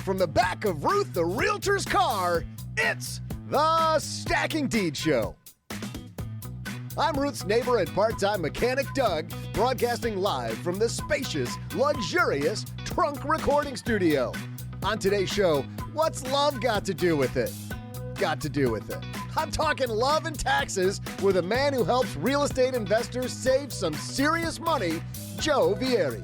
Live from the back of Ruth the Realtor's car, it's the Stacking Deeds Show. I'm Ruth's neighbor and part-time mechanic, Doug, broadcasting live from the spacious, luxurious trunk recording studio. On today's show, what's love got to do with it? Got to do with it. I'm talking love and taxes with a man who helps real estate investors save some serious money, Joe Viery.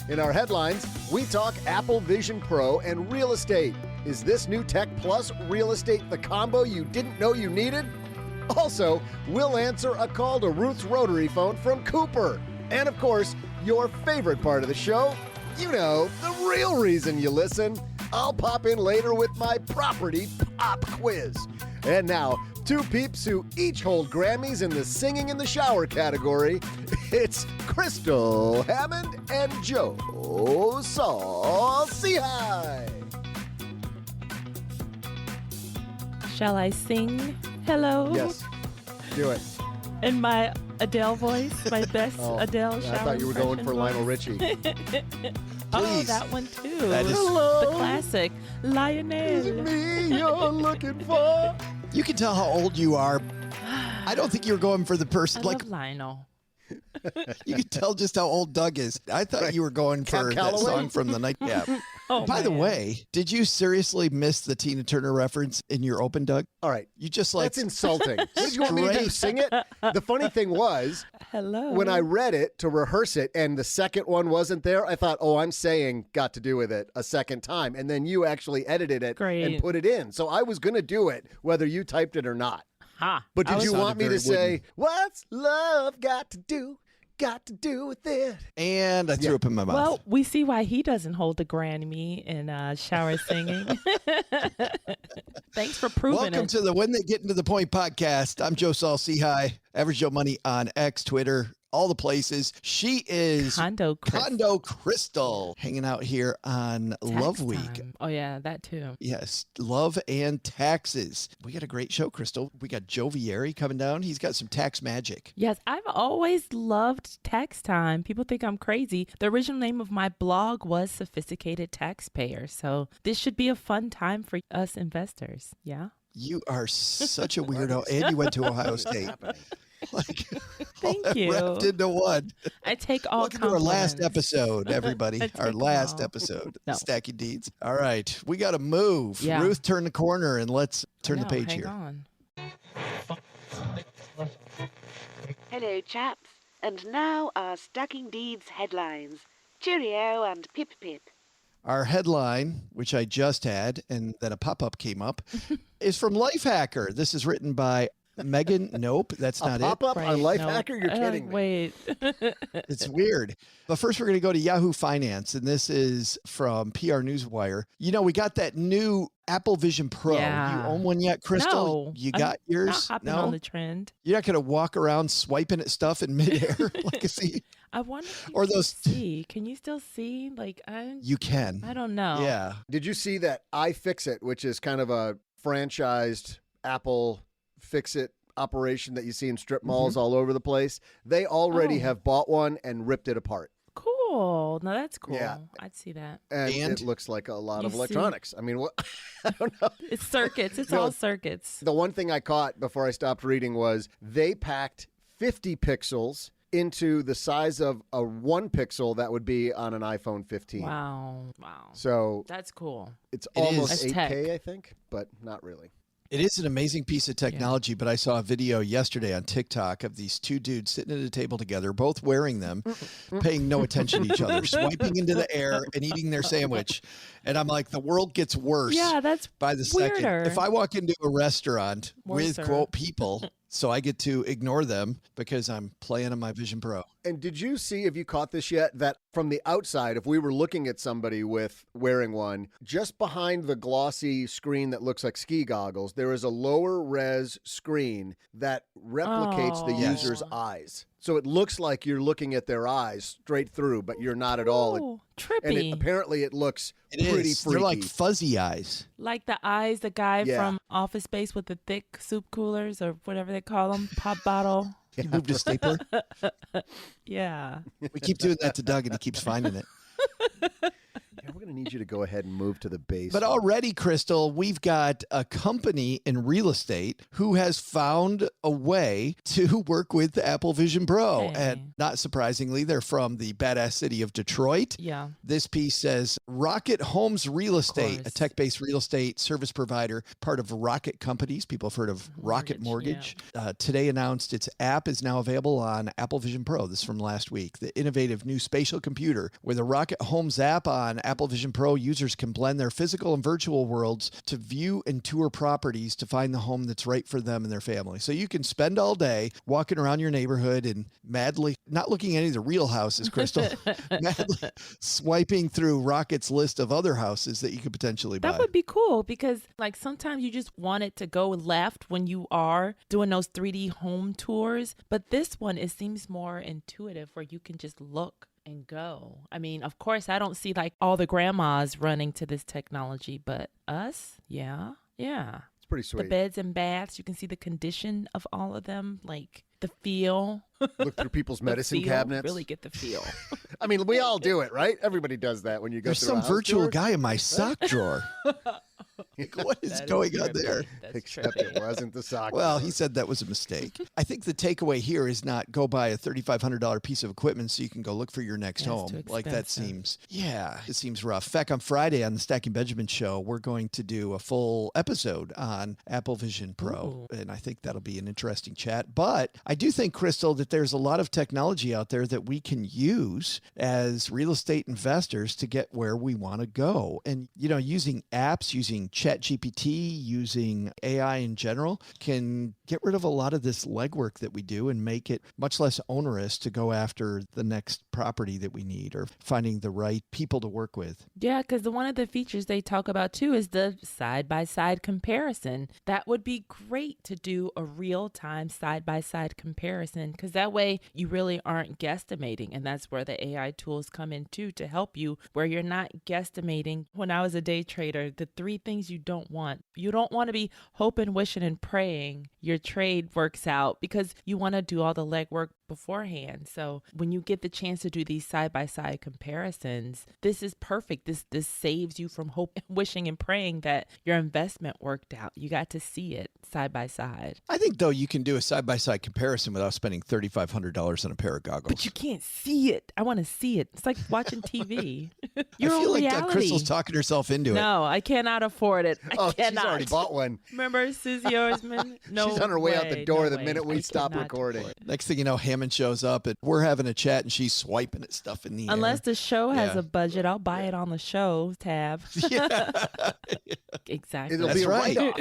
In our headlines, we talk Apple Vision Pro and real estate. Is this new tech plus real estate the combo you didn't know you needed? Also, we'll answer a call to Ruth's Rotary phone from Cooper. And of course, your favorite part of the show, you know, the real reason you listen. I'll pop in later with my property pop quiz. And now, two peeps who each hold Grammys in the singing in the shower category. It's Crystal Hammond and Joe Saul-Sehy. Shall I sing hello? Yes, do it. In my Adele voice, my best Adele shower I thought you were going for Lionel voice. Richie. Oh, that one too. That is the classic, Lionel. Is it me you're looking for? You can tell how old you are. I don't think you were going for the person. I love Lionel. You can tell just how old Doug is. I thought you were going for that song from the night. Yeah. By the way, did you seriously miss the Tina Turner reference in your open, Doug? All right. You just like... That's insulting. What did you want me to do? Sing it? The funny thing was, hello. When I read it to rehearse it and the second one wasn't there, I thought, I'm saying got to do with it a second time. And then you actually edited it and put it in. So I was going to do it whether you typed it or not. But did you want me to say, what's love got to do with it? And I threw up in my mouth. Well, we see why he doesn't hold the Grammy in shower singing. Thanks for proving Welcome to the When They Get Into the Point podcast. I'm Joe Saul-Sehy, Average Joe Money on X, Twitter, all the places. She is Condo Crystal, hanging out here on Love Week. Time. Oh, yeah, that too. Yes, love and taxes. We got a great show, Crystal. We got Joe Viery coming down. He's got some tax magic. Yes, I've always loved tax time. People think I'm crazy. The original name of my blog was Sophisticated Taxpayer. So this should be a fun time for us investors. Yeah. You are such a weirdo. And you went to Ohio State. Thank you. Wrapped into one. I take all Welcome to our last episode, everybody. Our last episode, No. Stacking Deeds. All right, we got to move. Yeah. Ruth, turn the corner and let's turn the page hang here. On. Hello, chaps. And now our Stacking Deeds headlines. Cheerio and pip pip. Our headline, which I just had, and then a pop-up came up, is from Lifehacker. This is written by Megan. Nope, that's not it. Pop-up on Lifehacker? You're kidding me. Wait. It's weird. But first, we're going to go to Yahoo Finance, and this is from PR Newswire. You know, we got that new Apple Vision Pro. Yeah. You own one yet, Crystal? No, You got yours? Not hopping on the trend. You're not going to walk around swiping at stuff in midair like a see? I wonder if you Or can those see. Can you still see? You can. I don't know. Yeah. Did you see that iFixit, which is kind of a franchised Apple Fix-It operation that you see in strip malls all over the place? They already have bought one and ripped it apart. Cool. No, that's cool. Yeah. I'd see that. And And? it looks like a lot of You see- electronics. I mean, what? I don't know. It's circuits. It's No. all circuits. The one thing I caught before I stopped reading was they packed 50 pixels into the size of a 1 pixel that would be on an iPhone 15. Wow. So That's cool. it's It almost is. 8K, That's tech. I think, but not really. It is an amazing piece of technology, but I saw a video yesterday on TikTok of these two dudes sitting at a table together, both wearing them, paying no attention to each other, swiping into the air and eating their sandwich. And I'm like, the world gets worse Yeah, that's by the second. weirder. If I walk into a restaurant with, Worser. quote, people, so I get to ignore them because I'm playing on my Vision Pro. And did you see, have you caught this yet, that from the outside, if we were looking at somebody with wearing one, just behind the glossy screen that looks like ski goggles, there is a lower res screen that replicates the Oh. user's eyes. So it looks like you're looking at their eyes straight through, but you're not at all. Ooh, And trippy. apparently it looks It pretty is. freaky. They're like fuzzy eyes. Like the eyes, the guy Yeah. from Office Space with the thick soup coolers or whatever they call them, pop bottle. He moved a stapler. Yeah. We keep doing that to Doug, and he keeps finding it. Yeah, we're going going to need you to go ahead and move to the base. But already, Crystal, we've got a company in real estate who has found a way to work with the Apple Vision Pro. Hey. And not surprisingly, they're from the badass city of Detroit. Yeah. This piece says Rocket Homes Real Estate, a tech-based real estate service provider, part of Rocket Companies. People have heard of Rocket Mortgage. Yeah. Today announced its app is now available on Apple Vision Pro. This is from last week. The innovative new spatial computer with a Rocket Homes app on Apple Vision Pro, users can blend their physical and virtual worlds to view and tour properties to find the home that's right for them and their family. So you can spend all day walking around your neighborhood and madly, not looking at any of the real houses, Crystal, madly swiping through Rocket's list of other houses that you could potentially buy. That would be cool because like sometimes you just want it to go left when you are doing those 3D home tours. But this one, it seems more intuitive where you can just look and go. I mean, of course, I don't see like all the grandmas running to this technology, but us, yeah. It's pretty sweet. The beds and baths, you can see the condition of all of them, like the feel. Look through people's medicine cabinets. Really get the feel. I mean, we all do it, right? Everybody does that when you go There's through some a house virtual tour. guy in my sock drawer. What is going on there? Except it wasn't the sock. Well, he said that was a mistake. I think the takeaway here is not go buy a $3,500 piece of equipment so you can go look for your next home. Like that seems, it seems rough. In fact, on Friday on the Stacking Benjamin show, we're going to do a full episode on Apple Vision Pro. Ooh. And I think that'll be an interesting chat. But I do think, Crystal, that there's a lot of technology out there that we can use as real estate investors to get where we want to go. And, you know, using apps, using ChatGPT, using AI in general can get rid of a lot of this legwork that we do and make it much less onerous to go after the next property that we need or finding the right people to work with. Yeah, because one of the features they talk about too is the side-by-side comparison. That would be great to do a real-time side-by-side comparison because that way you really aren't guesstimating. And that's where the AI tools come in too to help you where you're not guesstimating. When I was a day trader, the 3 things you don't want. You don't want to be hoping, wishing, and praying your trade works out because you want to do all the legwork beforehand. So when you get the chance to do these side-by-side comparisons, this is perfect. This saves you from hope, wishing, and praying that your investment worked out. You got to see it side by side. I think, though, you can do a side-by-side comparison without spending $3,500 on a pair of goggles. But you can't see it. I want to see it. It's like watching TV. I feel like Crystal's talking herself into it. No, I cannot afford it. I cannot. She's already bought one. Remember Susie Oarsman? No, she's on her way out the door the minute we I stop cannot recording. Next thing you know, Hammond shows up and we're having a chat and she's swiping at stuff in the air. Unless the show has a budget, I'll buy it on the show tab. Yeah. Exactly. It'll be a write-off.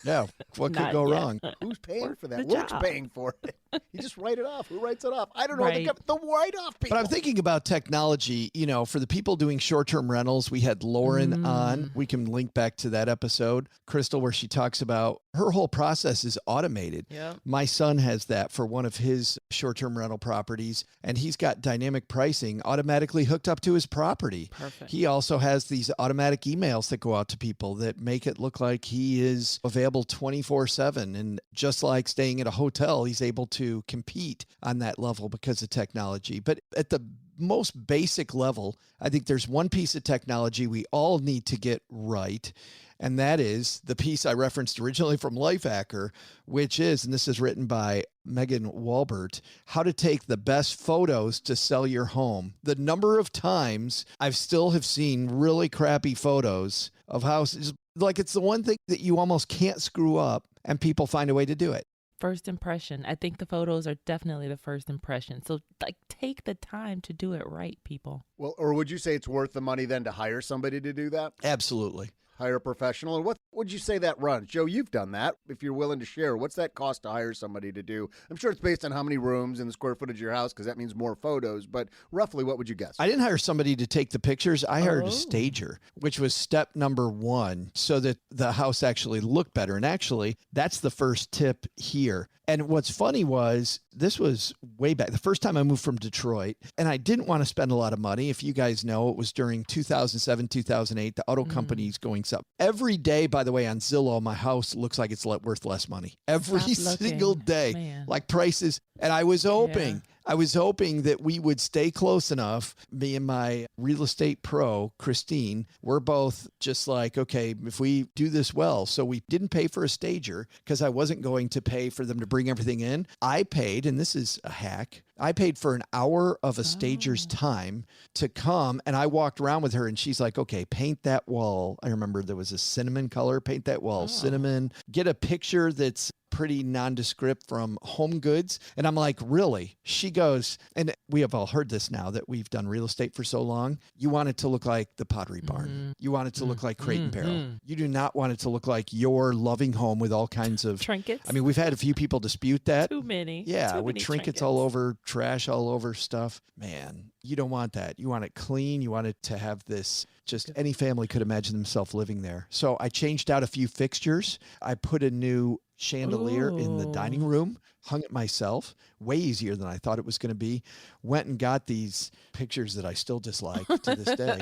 Yeah. What could go wrong? Who's paying for that? The Luke's job. paying for it. You just write it off. Who writes it off? I don't know. Right. The write-off people. But I'm thinking about technology, you know, for the people doing short-term rentals. We had Lauren on. We can link back to that episode, Crystal, where she talks about her whole process is automated. Yep. My son has that for one of his short-term rental properties, and he's got dynamic pricing automatically hooked up to his property. Perfect. He also has these automatic emails that go out to people that make it look like he is available 24/7. And just like staying at a hotel, he's able to compete on that level because of technology. But at the most basic level, I think there's one piece of technology we all need to get right. And that is the piece I referenced originally from Lifehacker, which is, and this is written by Megan Walbert, how to take the best photos to sell your home. The number of times I've still have seen really crappy photos of houses, like it's the one thing that you almost can't screw up and people find a way to do it. First impression. I think the photos are definitely the first impression. So like take the time to do it right, people. Well, or would you say it's worth the money then to hire somebody to do that? Absolutely. Hire a professional. And what would you say that runs? Joe, you've done that. If you're willing to share, what's that cost to hire somebody to do? I'm sure it's based on how many rooms and the square footage of your house, because that means more photos. But roughly, what would you guess? I didn't hire somebody to take the pictures. I hired a stager, which was step number 1, so that the house actually looked better. And actually, that's the first tip here. And what's funny was this was way back, the first time I moved from Detroit, and I didn't want to spend a lot of money. If you guys know, it was during 2007, 2008, the auto companies going up. Every day, by the way, on Zillow, my house looks like it's worth less money. Every single day, like prices. And I was hoping I was hoping that we would stay close enough. Me and my real estate pro, Christine, we're both just like, okay, if we do this well. So we didn't pay for a stager because I wasn't going to pay for them to bring everything in. I paid, and this is a hack, I paid for an hour of a stager's time to come, and I walked around with her, and she's like, okay, paint that wall. I remember there was a cinnamon color, paint that wall cinnamon, get a picture that's pretty nondescript from Home Goods. And I'm like, really? She goes, and we have all heard this now that we've done real estate for so long. You want it to look like the Pottery Barn. You want it to look like Crate and Barrel. You do not want it to look like your loving home with all kinds of trinkets. I mean, we've had a few people dispute that. Too many. Yeah, Too with many trinkets all over, trash all over stuff. Man, you don't want that. You want it clean. You want it to have this, just any family could imagine themselves living there. So I changed out a few fixtures. I put a new chandelier in the dining room, hung it myself, way easier than I thought it was going to be. Went and got these pictures that I still dislike to this day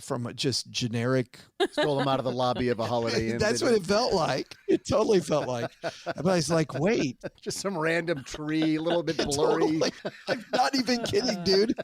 from just generic. Stole them out of the lobby of a Holiday Inn. That's what it felt like. It totally felt like. But I was like, wait. Just some random tree, a little bit blurry. Totally. I'm not even kidding, dude.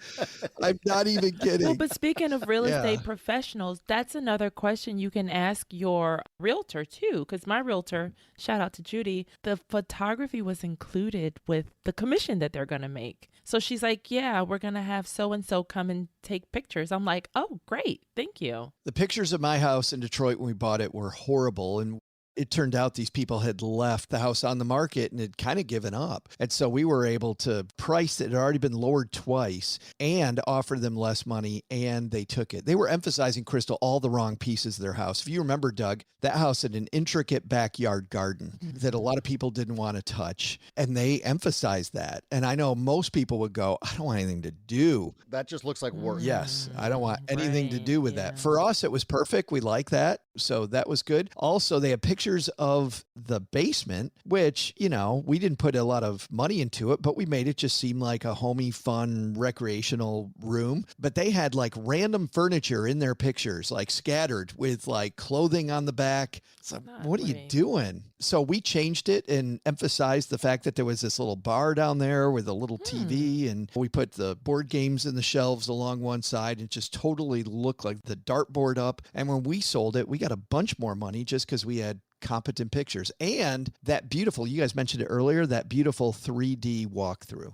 I'm not even kidding. Well, but speaking of real estate professionals, that's another question you can ask your realtor too. Because my realtor, shout out to Judy, the photography was included with the commission that they're going to make. So she's like, yeah, we're going to have so-and-so come and take pictures. I'm like, oh, great. Thank you. The pictures of my house in Detroit when we bought it were horrible. And it turned out these people had left the house on the market and had kind of given up. And so we were able to price it. It had already been lowered twice and offer them less money, and they took it. They were emphasizing, Crystal, all the wrong pieces of their house. If you remember, Doug, that house had an intricate backyard garden that a lot of people didn't want to touch, and they emphasized that. And I know most people would go, I don't want anything to do. That just looks like work. Yes, I don't want anything to Right, do with that. For us, it was perfect. We like that. So that was good. Also, they had pictures of the basement, which, you know, we didn't put a lot of money into it, but we made it just seem like a homey, fun, recreational room. But they had like random furniture in their pictures, like scattered with like clothing on the back. So what are you doing? So we changed it and emphasized the fact that there was this little bar down there with a little TV, and we put the board games in the shelves along one side. It just totally looked like the dartboard up. And when we sold it, we got a bunch more money just because we had competent pictures and that beautiful, you guys mentioned it earlier, that beautiful 3D walkthrough.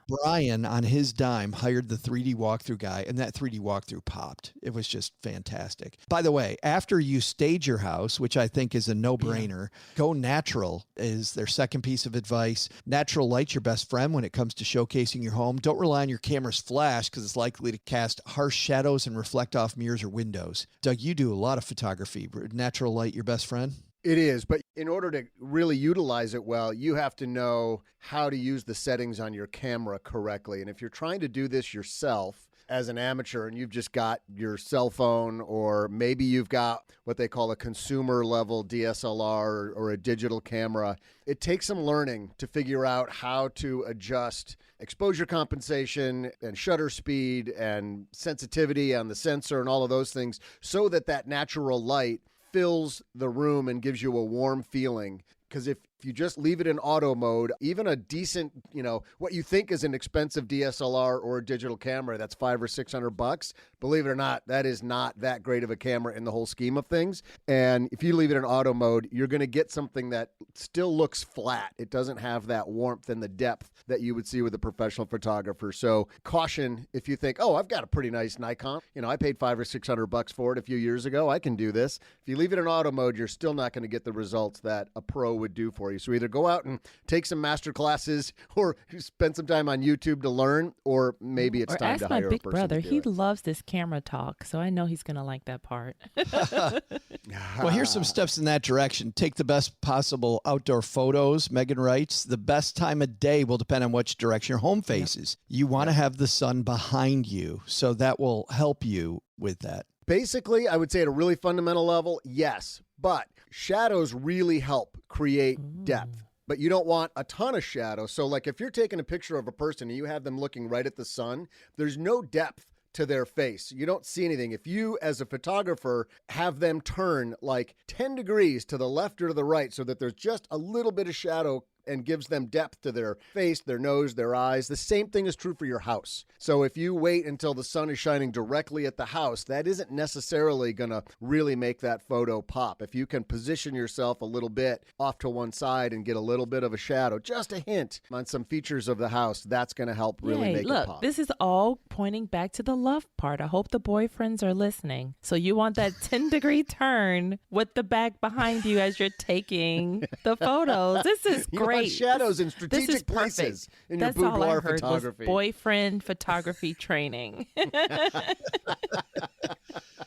Brian on his dime hired the 3D walkthrough guy, and that 3D walkthrough popped. It was just fantastic. By the way, after you stage your house, which I think is a no-brainer, go natural is their second piece of advice. Natural light's your best friend when it comes to showcasing your home. Don't rely on your camera's flash because it's likely to cast harsh shadows and reflect off mirrors or windows. Doug, you do a lot of photography. Natural light your best friend? It is, but in order to really utilize it well, you have to know how to use the settings on your camera correctly. And if you're trying to do this yourself as an amateur and you've just got your cell phone, or maybe you've got what they call a consumer level DSLR or a digital camera, it takes some learning to figure out how to adjust exposure compensation and shutter speed and sensitivity on the sensor and all of those things so that that natural light fills the room and gives you a warm feeling. Because if you just leave it in auto mode, even a decent, you know, what you think is an expensive DSLR or a digital camera that's $500 or $600, believe it or not, that is not that great of a camera in the whole scheme of things. And if you leave it in auto mode, you're going to get something that still looks flat. It doesn't have that warmth and the depth that you would see with a professional photographer. So caution if you think, oh, I've got a pretty nice Nikon. You know, I paid $500 or $600 for it a few years ago. I can do this. If you leave it in auto mode, you're still not going to get the results that a pro would do for you. So either go out and take some master classes or spend some time on YouTube to learn, or maybe it's time to hire a person. Ask my big brother. To do He it. loves this camera talk, so I know he's going to like that part. Well, here's some steps in that direction. Take the best possible outdoor photos. Megan writes, the best time of day will depend on which direction your home faces. You want to have the sun behind you, so that will help you with that. Basically, I would say at a really fundamental level, yes, but shadows really help create depth. But you don't want a ton of shadow. So like if you're taking a picture of a person and you have them looking right at the sun, there's no depth to their face. You don't see anything. If you, as a photographer, have them turn like 10 degrees to the left or to the right so that there's just a little bit of shadow and gives them depth to their face, their nose, their eyes. The same thing is true for your house. So if you wait until the sun is shining directly at the house, that isn't necessarily going to really make that photo pop. If you can position yourself a little bit off to one side and get a little bit of a shadow, just a hint on some features of the house, that's going to help really make it pop. This is all pointing back to the love part. I hope the boyfriends are listening. So you want that 10-degree turn with the back behind you as you're taking the photos. This is You great. want shadows in This is strategic perfect. places in That's your all I boudoir heard photography. was boyfriend photography training.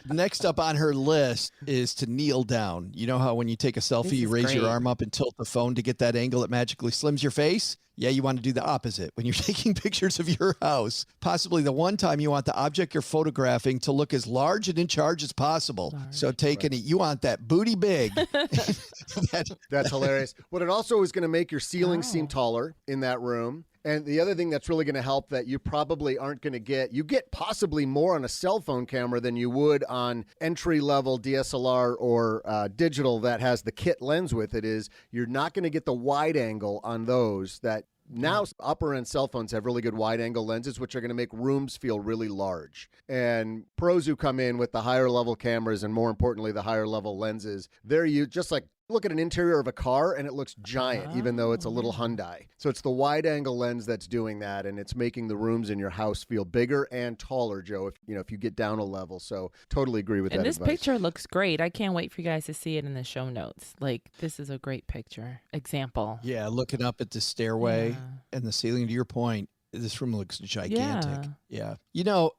Next up on her list is to kneel down. You know how when you take a selfie, you raise your arm up and tilt the phone to get that angle that magically slims your face? Yeah, you want to do the opposite when you're taking pictures of your house. Possibly the one time you want the object you're photographing to look as large and in charge as possible. So you want that booty big. That's hilarious. But it also is going to make your ceiling seem taller in that room. And the other thing that's really going to help that you probably aren't going to get, you get possibly more on a cell phone camera than you would on entry-level DSLR or digital that has the kit lens with it, is you're not going to get the wide angle on those that now upper-end cell phones have really good wide-angle lenses, which are going to make rooms feel really large. And pros who come in with the higher-level cameras and, more importantly, the higher-level lenses, they're just like, look at an interior of a car and it looks giant, even though it's a little Hyundai. So it's the wide-angle lens that's doing that, and it's making the rooms in your house feel bigger and taller, Joe, if you get down a level. So totally agree with that advice. And this picture looks great. I can't wait for you guys to see it in the show notes. Like, this is a great picture. Example. Yeah, looking up at the stairway and the ceiling, to your point, this room looks gigantic. Yeah.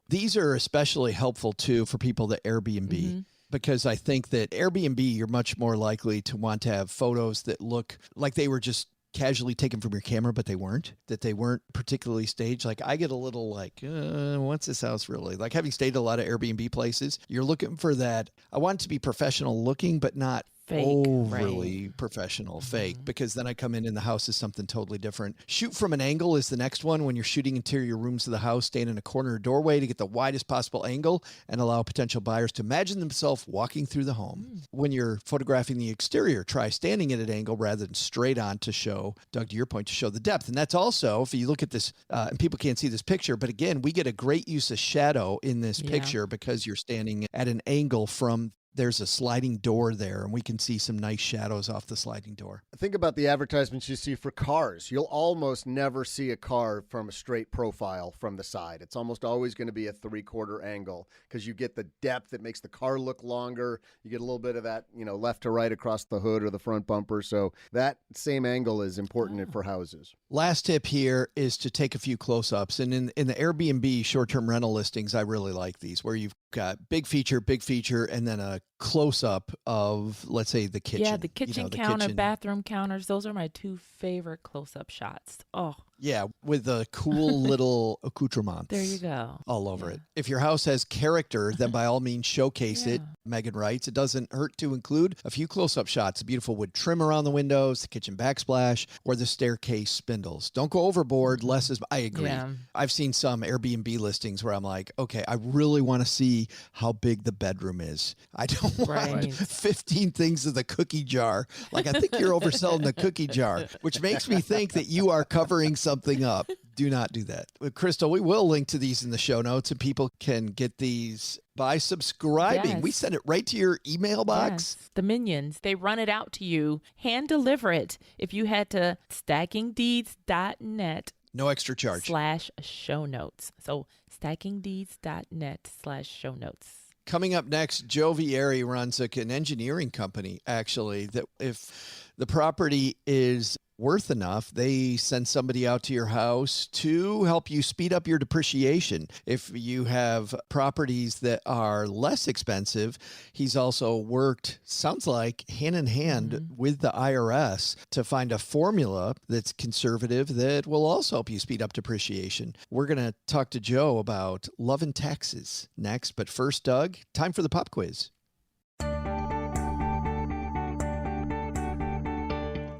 These are especially helpful, too, for people that Airbnb. Mm-hmm. Because I think that Airbnb, you're much more likely to want to have photos that look like they were just casually taken from your camera, but they weren't particularly staged. Like, I get a little what's this house really? Like, having stayed at a lot of Airbnb places, you're looking for that. I want it to be professional looking, but not fake, overly professional, fake, because then I come in and the house is something totally different. Shoot from an angle is the next one. When you're shooting interior rooms of the house, stand in a corner or doorway to get the widest possible angle and allow potential buyers to imagine themselves walking through the home. When you're photographing the exterior, try standing at an angle rather than straight on to show, Doug, to your point, to show the depth. And that's also, if you look at this, and people can't see this picture, but again, we get a great use of shadow in this picture because you're standing at an angle from there's a sliding door there, and we can see some nice shadows off the sliding door. Think about the advertisements you see for cars. You'll almost never see a car from a straight profile from the side. It's almost always going to be a 3/4 angle because you get the depth that makes the car look longer. You get a little bit of that, left to right across the hood or the front bumper. So that same angle is important for houses. Last tip here is to take a few close-ups. And in the Airbnb short-term rental listings, I really like these, where you've got big feature, and then a close-up of, let's say, the kitchen. Yeah, the kitchen counter, bathroom counters. Those are my two favorite close-up shots. Oh. Yeah, with the cool little accoutrements. There you go. All over it. If your house has character, then by all means showcase it. Megan writes, it doesn't hurt to include a few close-up shots, a beautiful wood trim around the windows, the kitchen backsplash, or the staircase spindles. Don't go overboard. Less is, I agree. Yeah. I've seen some Airbnb listings where I'm like, okay, I really want to see how big the bedroom is. I don't want 15 things in the cookie jar. Like, I think you're overselling the cookie jar, which makes me think that you are covering something up. Do not do that. Crystal, we will link to these in the show notes, and people can get these by subscribing. Yes. We send it right to your email box. Yes. The minions, they run it out to you, hand deliver it. If you head to stackingdeeds.net. No extra charge. /show notes. So stackingdeeds.net/show notes. Coming up next, Joe Viery runs an engineering company, actually, that if the property is worth enough, they send somebody out to your house to help you speed up your depreciation. If you have properties that are less expensive, he's also worked, sounds like, hand in hand with the IRS to find a formula that's conservative that will also help you speed up depreciation. We're going to talk to Joe about love and taxes next. But first, Doug, time for the pop quiz.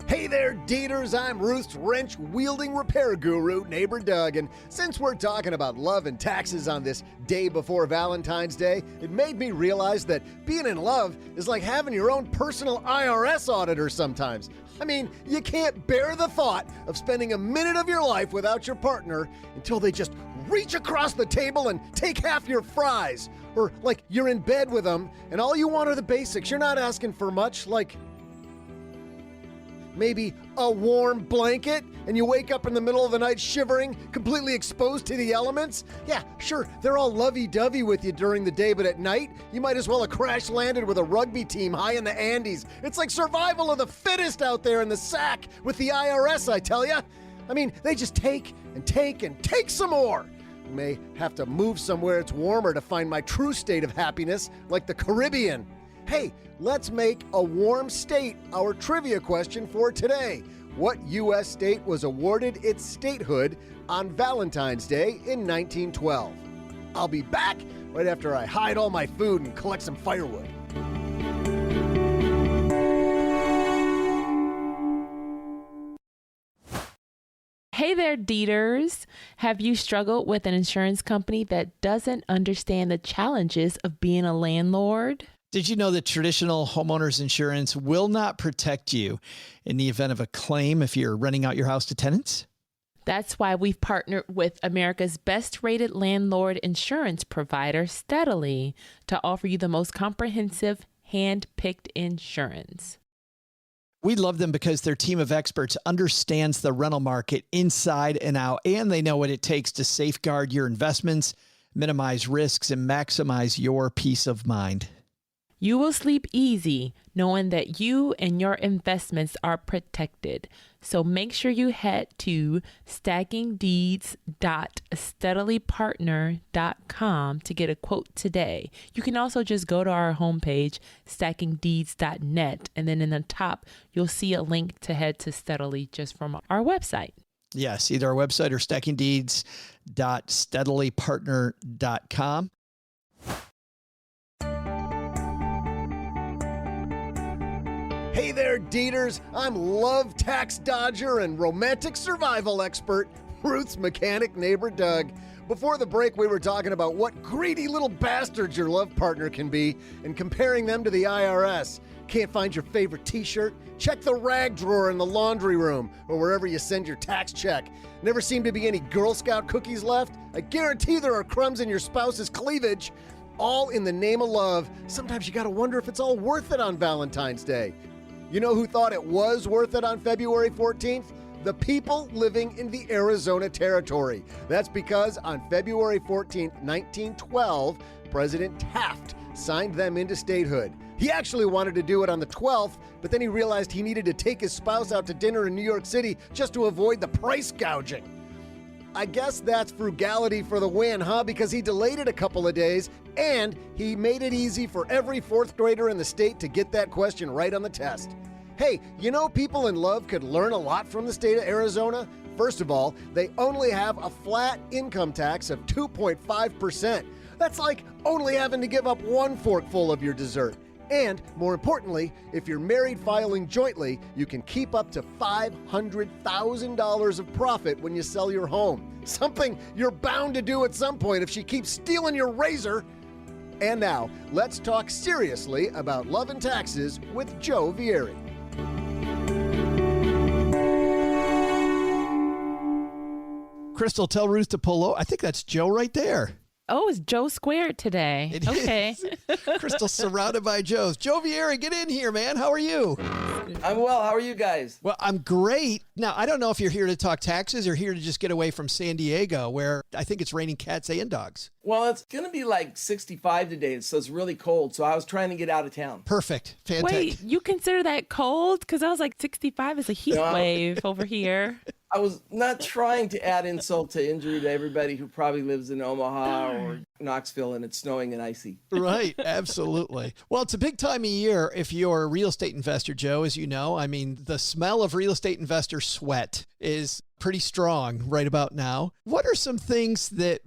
Hey there, Dieters. I'm Ruth's wrench-wielding repair guru, neighbor Doug, and since we're talking about love and taxes on this day before Valentine's Day, it made me realize that being in love is like having your own personal IRS auditor sometimes. I mean, you can't bear the thought of spending a minute of your life without your partner until they just reach across the table and take half your fries. Or like you're in bed with them and all you want are the basics. You're not asking for much, like maybe a warm blanket, and you wake up in the middle of the night shivering, completely exposed to the elements. Yeah, sure, they're all lovey-dovey with you during the day, but at night, you might as well have crash-landed with a rugby team high in the Andes. It's like survival of the fittest out there in the sack with the IRS, I tell ya. I mean, they just take and take and take some more. I may have to move somewhere it's warmer to find my true state of happiness, like the Caribbean. Hey, let's make a warm state our trivia question for today. What U.S. state was awarded its statehood on Valentine's Day in 1912? I'll be back right after I hide all my food and collect some firewood. Hey there, Dieters. Have you struggled with an insurance company that doesn't understand the challenges of being a landlord? Did you know that traditional homeowners insurance will not protect you in the event of a claim if you're renting out your house to tenants? That's why we've partnered with America's best-rated landlord insurance provider, Steadily, to offer you the most comprehensive, hand-picked insurance. We love them because their team of experts understands the rental market inside and out, and they know what it takes to safeguard your investments, minimize risks, and maximize your peace of mind. You will sleep easy knowing that you and your investments are protected. So make sure you head to stackingdeeds.steadilypartner.com to get a quote today. You can also just go to our homepage, stackingdeeds.net, and then in the top, you'll see a link to head to Steadily just from our website. Yes, either our website or stackingdeeds.steadilypartner.com. Hey there, Dieters. I'm love tax dodger and romantic survival expert, Ruth's mechanic neighbor Doug. Before the break, we were talking about what greedy little bastards your love partner can be and comparing them to the IRS. Can't find your favorite t-shirt? Check the rag drawer in the laundry room or wherever you send your tax check. Never seem to be any Girl Scout cookies left? I guarantee there are crumbs in your spouse's cleavage. All in the name of love. Sometimes you gotta wonder if it's all worth it on Valentine's Day. You know who thought it was worth it on February 14th? The people living in the Arizona Territory. That's because on February 14th, 1912, President Taft signed them into statehood. He actually wanted to do it on the 12th, but then he realized he needed to take his spouse out to dinner in New York City just to avoid the price gouging. I guess that's frugality for the win, huh? Because he delayed it a couple of days, and he made it easy for every fourth grader in the state to get that question right on the test. Hey, you know people in love could learn a lot from the state of Arizona? First of all, they only have a flat income tax of 2.5%. That's like only having to give up one forkful of your dessert. And more importantly, if you're married filing jointly, you can keep up to $500,000 of profit when you sell your home. Something you're bound to do at some point if she keeps stealing your razor. And now, let's talk seriously about love and taxes with Joe Viery. Crystal, tell Ruth to pull over. I think that's Joe right there. Oh, it's Joe squared today. It okay. is. Crystal's surrounded by Joes. Joe Viery, get in here, man. How are you? I'm well. How are you guys? Well, I'm great. Now, I don't know if you're here to talk taxes or here to just get away from San Diego, where I think it's raining cats and dogs. Well, it's going to be like 65 today, so it's really cold. So I was trying to get out of town. Perfect. Fantastic. Wait, you consider that cold? Because I was like 65 is a heat wave over here. I was not trying to add insult to injury to everybody who probably lives in Omaha or Knoxville and it's snowing and icy. Right. Absolutely. Well, it's a big time of year if you're a real estate investor, Joe, as you know. I mean, the smell of real estate investor sweat is pretty strong right about now. What are some things that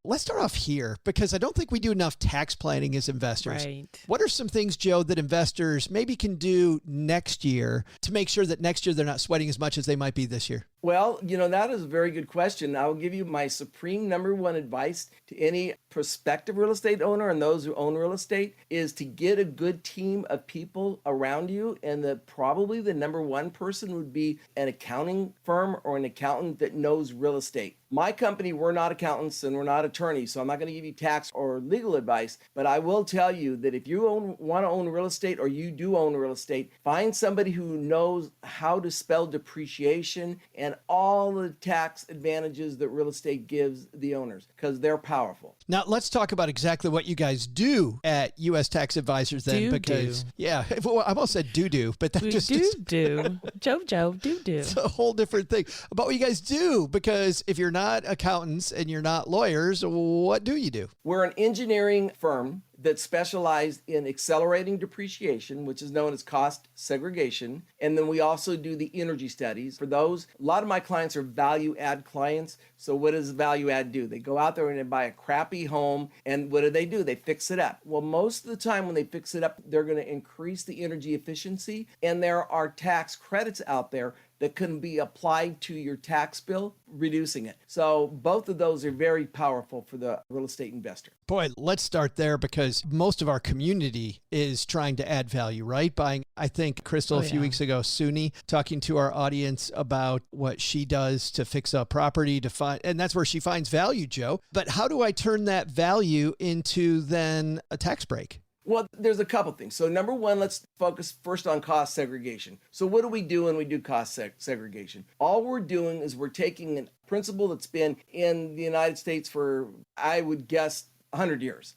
let's start off here, because I don't think we do enough tax planning as investors. Right. What are some things, Joe, that investors maybe can do next year to make sure that next year they're not sweating as much as they might be this year? Well, that is a very good question. I will give you my supreme number one advice to any prospective real estate owner and those who own real estate is to get a good team of people around you. And probably the number one person would be an accounting firm or an accountant that knows real estate. My company, we're not accountants and we're not attorneys, so I'm not going to give you tax or legal advice, but I will tell you that if you want to own real estate or you do own real estate, find somebody who knows how to spell depreciation and all the tax advantages that real estate gives the owners, because they're powerful. Now, let's talk about exactly what you guys do at U.S. Tax Advisors then, because, yeah, well, I almost said do, but that just do. Joe, do. It's a whole different thing about what you guys do, because if you're not accountants and you're not lawyers, what do you do? We're an engineering firm that specialized in accelerating depreciation, which is known as cost segregation. And then we also do the energy studies. For those, a lot of my clients are value add clients. So what does value add do? They go out there and they buy a crappy home. And what do? They fix it up. Well, most of the time when they fix it up, they're going to increase the energy efficiency. And there are tax credits out there that can be applied to your tax bill, reducing it. So both of those are very powerful for the real estate investor. Boy, let's start there, because most of our community is trying to add value, right? Buying, I think, Crystal, a few weeks ago, Suni, talking to our audience about what she does to fix up property, and that's where she finds value, Joe. But how do I turn that value into then a tax break? Well, there's a couple things. So number one, let's focus first on cost segregation. So what do we do when we do cost segregation? All we're doing is we're taking a principle that's been in the United States for, I would guess, 100 years.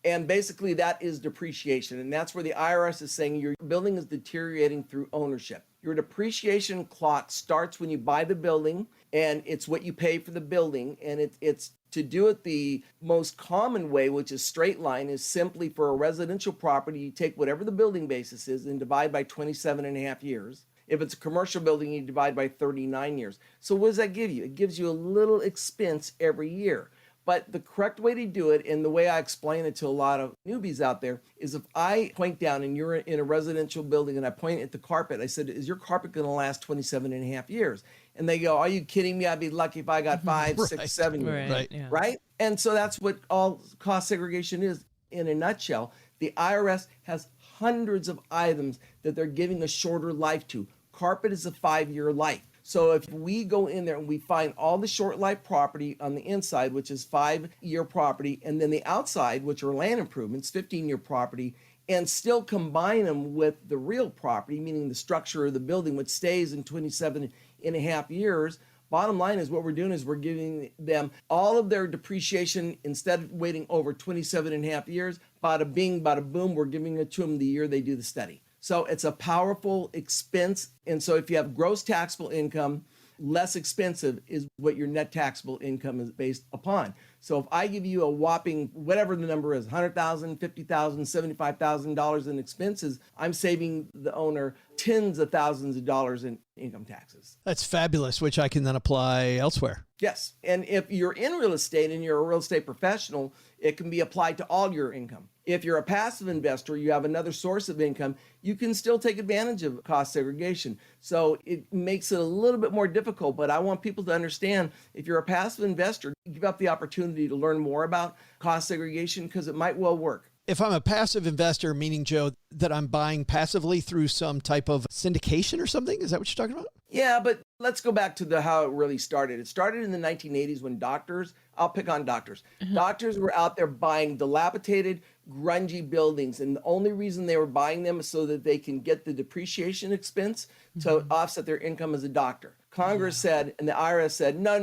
And basically that is depreciation. And that's where the IRS is saying your building is deteriorating through ownership. Your depreciation clock starts when you buy the building, and it's what you pay for the building. And it's to do it the most common way, which is straight line, is simply for a residential property, you take whatever the building basis is and divide by 27 and a half years. If it's a commercial building, you divide by 39 years. So what does that give you? It gives you a little expense every year. But the correct way to do it, and the way I explain it to a lot of newbies out there, is if I point down and you're in a residential building and I point at the carpet, I said, is your carpet going to last 27 and a half years? And they go, are you kidding me? I'd be lucky if I got 5, 6, 7 years. Right? And so that's what all cost segregation is in a nutshell. The IRS has hundreds of items that they're giving a shorter life to. Carpet is a 5-year life. So if we go in there and we find all the short life property on the inside, which is 5-year property, and then the outside, which are land improvements, 15-year property, and still combine them with the real property, meaning the structure of the building, which stays in 27 and a half years, bottom line is what we're doing is we're giving them all of their depreciation instead of waiting over 27 and a half years. Bada bing, bada boom, we're giving it to them the year they do the study. So it's a powerful expense. And so if you have gross taxable income, less expensive is what your net taxable income is based upon. So if I give you a whopping, whatever the number is, $100,000, $50,000, $75,000 in expenses, I'm saving the owner tens of thousands of dollars in income taxes. That's fabulous, which I can then apply elsewhere. Yes. And if you're in real estate and you're a real estate professional, it can be applied to all your income. If you're a passive investor, you have another source of income, you can still take advantage of cost segregation. So it makes it a little bit more difficult, but I want people to understand if you're a passive investor, give up the opportunity to learn more about cost segregation because it might well work. If I'm a passive investor, meaning, Joe, that I'm buying passively through some type of syndication or something, is that what you're talking about? Yeah, but let's go back to how it really started. It started in the 1980s when doctors, I'll pick on doctors. Doctors were out there buying dilapidated, grungy buildings. And the only reason they were buying them is so that they can get the depreciation expense to offset their income as a doctor. Congress said, and the IRS said, no.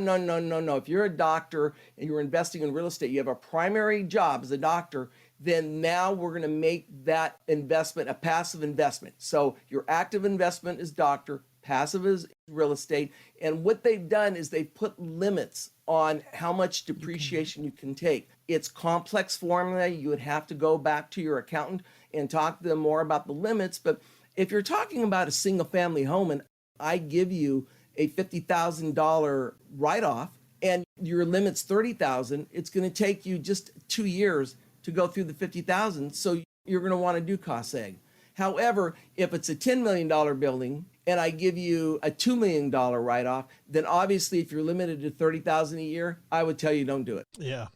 If you're a doctor and you're investing in real estate, you have a primary job as a doctor, then now we're going to make that investment a passive investment. So your active investment is doctor, passive is real estate. And what they've done is they've put limits on how much depreciation you can take. It's complex formula. You would have to go back to your accountant and talk to them more about the limits. But if you're talking about a single family home and I give you a $50,000 write-off and your limit's $30,000, it's going to take you just 2 years to go through the $50,000. So you're going to want to do cost seg. However, if it's a $10 million building and I give you a $2 million write-off, then obviously if you're limited to $30,000 a year, I would tell you don't do it. Yeah.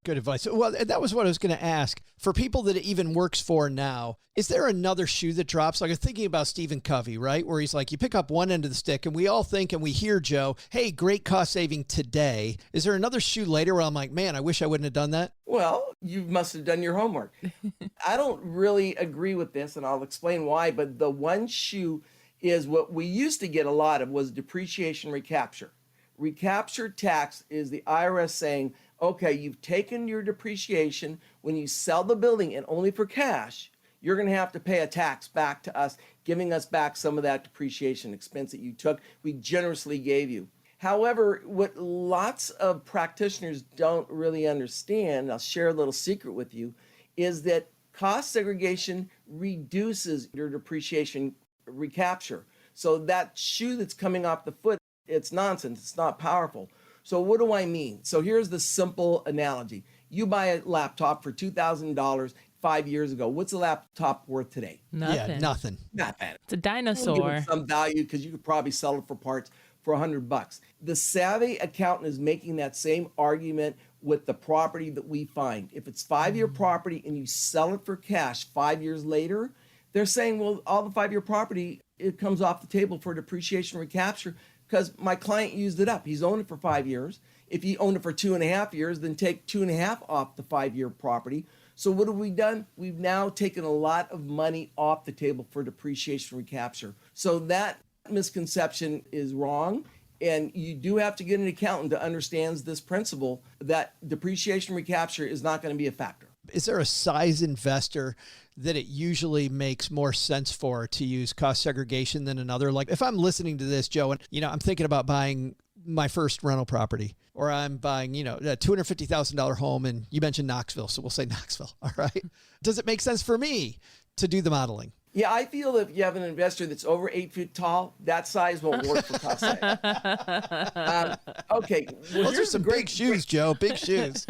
Good advice. Well, that was what I was going to ask. For people that it even works for now, is there another shoe that drops? Like I'm thinking about Stephen Covey, right? Where he's like, you pick up one end of the stick and we all think and we hear Joe, hey, great cost saving today. Is there another shoe later where I'm like, man, I wish I wouldn't have done that? Well, you must have done your homework. I don't really agree with this, and I'll explain why, but the one shoe is what we used to get a lot of was depreciation recapture. Recapture tax is the IRS saying, okay, you've taken your depreciation. When you sell the building and only for cash, you're going to have to pay a tax back to us, giving us back some of that depreciation expense that you took. We generously gave you. However, what lots of practitioners don't really understand, I'll share a little secret with you, is that cost segregation reduces your depreciation recapture. So that shoe that's coming off the foot, it's nonsense. It's not powerful. So what do I mean? So here's the simple analogy. You buy a laptop for $2,000 5 years ago. What's a laptop worth today? Nothing. Yeah, nothing. Not bad. It's a dinosaur. Give it some value because you could probably sell it for parts for $100. The savvy accountant is making that same argument with the property that we find. If it's 5-year property and you sell it for cash 5 years later, they're saying, well, all the 5-year property, it comes off the table for depreciation recapture because my client used it up. He's owned it for 5 years. If he owned it for 2.5 years, then take 2.5 off the 5-year property. So what have we done? We've now taken a lot of money off the table for depreciation recapture. So that misconception is wrong. And you do have to get an accountant that understands this principle that depreciation recapture is not going to be a factor. Is there a size investor that it usually makes more sense for to use cost segregation than another? Like if I'm listening to this, Joe, and I'm thinking about buying my first rental property, or I'm buying, a $250,000 home, and you mentioned Knoxville, so we'll say Knoxville. All right. Does it make sense for me to do the modeling? Yeah, I feel if you have an investor that's over 8 feet tall, that size won't work for cost seg. Okay. Well, those are some big shoes, Joe. Big shoes.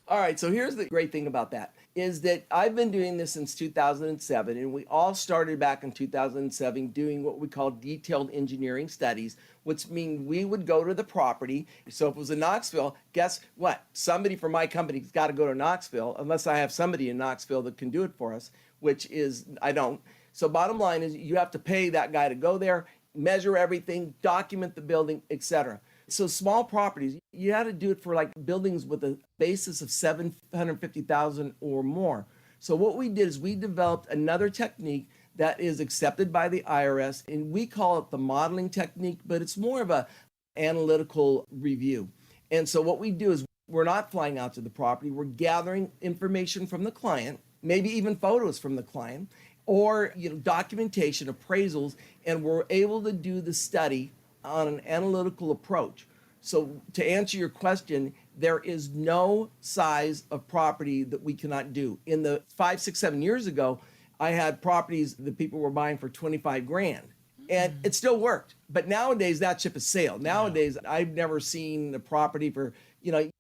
All right. So here's the great thing about that is that I've been doing this since 2007, and we all started back in 2007 doing what we call detailed engineering studies, which means we would go to the property. So if it was in Knoxville, guess what? Somebody from my company's got to go to Knoxville, unless I have somebody in Knoxville that can do it for us, which is I don't. So bottom line is you have to pay that guy to go there, measure everything, document the building, etc. So small properties, you had to do it for like buildings with a basis of 750,000 or more. So what we did is we developed another technique that is accepted by the IRS, and we call it the modeling technique, but it's more of a analytical review. And so what we do is we're not flying out to the property, we're gathering information from the client, maybe even photos from the client, or documentation, appraisals, and we're able to do the study on an analytical approach. So to answer your question, there is no size of property that we cannot do. In the 5, 6, 7 years ago, I had properties that people were buying for 25 grand. And it still worked. But nowadays, that ship has sailed. Nowadays, I've never seen a property for,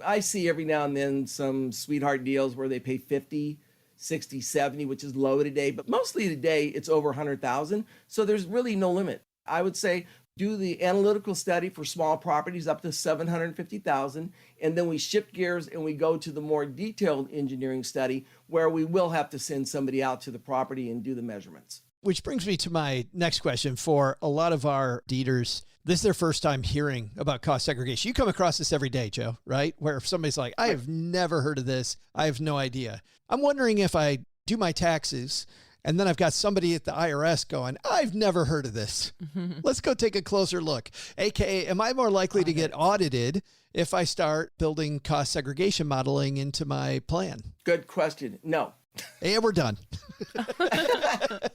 I see every now and then some sweetheart deals where they pay 50, 60, 70, which is low today. But mostly today, it's over 100,000. So there's really no limit. I would say do the analytical study for small properties up to 750,000. And then we shift gears and we go to the more detailed engineering study where we will have to send somebody out to the property and do the measurements. Which brings me to my next question. For a lot of our deeders, this is their first time hearing about cost segregation. You come across this every day, Joe, right? Where if somebody's like, I have never heard of this, I have no idea. I'm wondering if I do my taxes and then I've got somebody at the IRS going, I've never heard of this. Let's go take a closer look. AKA, am I more likely to get audited if I start building cost segregation modeling into my plan? Good question. No. And we're done.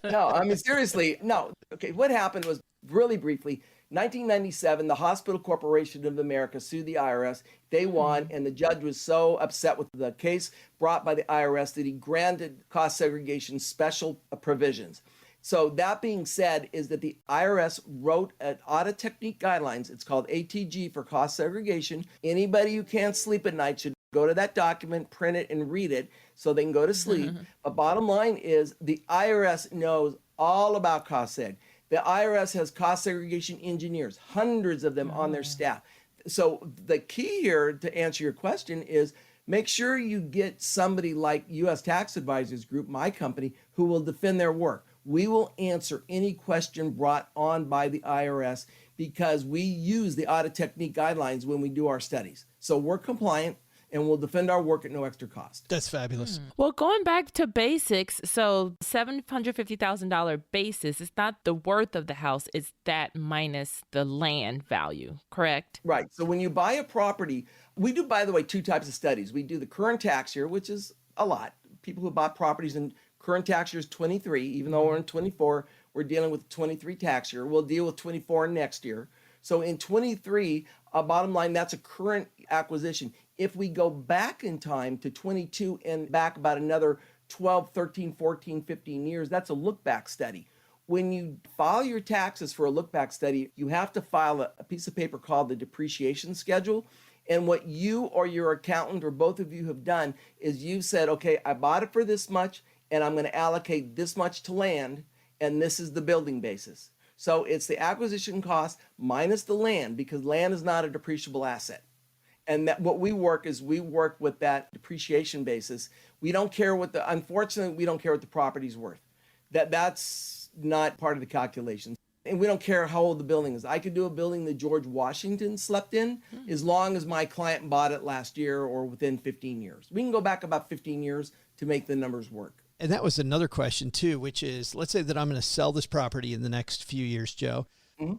No, I mean, seriously, no. Okay, what happened was, really briefly, 1997, the Hospital Corporation of America sued the IRS. They won, and the judge was so upset with the case brought by the IRS that he granted cost segregation special provisions. So that being said, is that the IRS wrote an audit technique guidelines. It's called ATG for cost segregation. Anybody who can't sleep at night should go to that document, print it, and read it so they can go to sleep. But bottom line is the IRS knows all about cost seg. The IRS has cost segregation engineers, hundreds of them on their staff. So the key here to answer your question is make sure you get somebody like U.S. Tax Advisors Group, my company, who will defend their work. We will answer any question brought on by the IRS because we use the audit technique guidelines when we do our studies. So we're compliant and we'll defend our work at no extra cost. That's fabulous. Well, going back to basics, so $750,000 basis is not the worth of the house, it's that minus the land value, correct? Right. So when you buy a property, we do, by the way, two types of studies. We do the current tax year, which is a lot. People who bought properties in current tax year is 23, even though we're in 24, we're dealing with 23 tax year. We'll deal with 24 next year. So in 23, bottom line, that's a current acquisition. If we go back in time to 22 and back about another 12, 13, 14, 15 years, that's a look back study. When you file your taxes for a look back study, you have to file a piece of paper called the depreciation schedule. And what you or your accountant or both of you have done is you said, okay, I bought it for this much and I'm going to allocate this much to land, and this is the building basis. So it's the acquisition cost minus the land, because land is not a depreciable asset. And that what we work with that depreciation basis. We don't care unfortunately, we don't care what the property's worth. That's not part of the calculation. And we don't care how old the building is. I could do a building that George Washington slept in as long as my client bought it last year or within 15 years. We can go back about 15 years to make the numbers work. And that was another question too, which is, let's say that I'm going to sell this property in the next few years, Joe.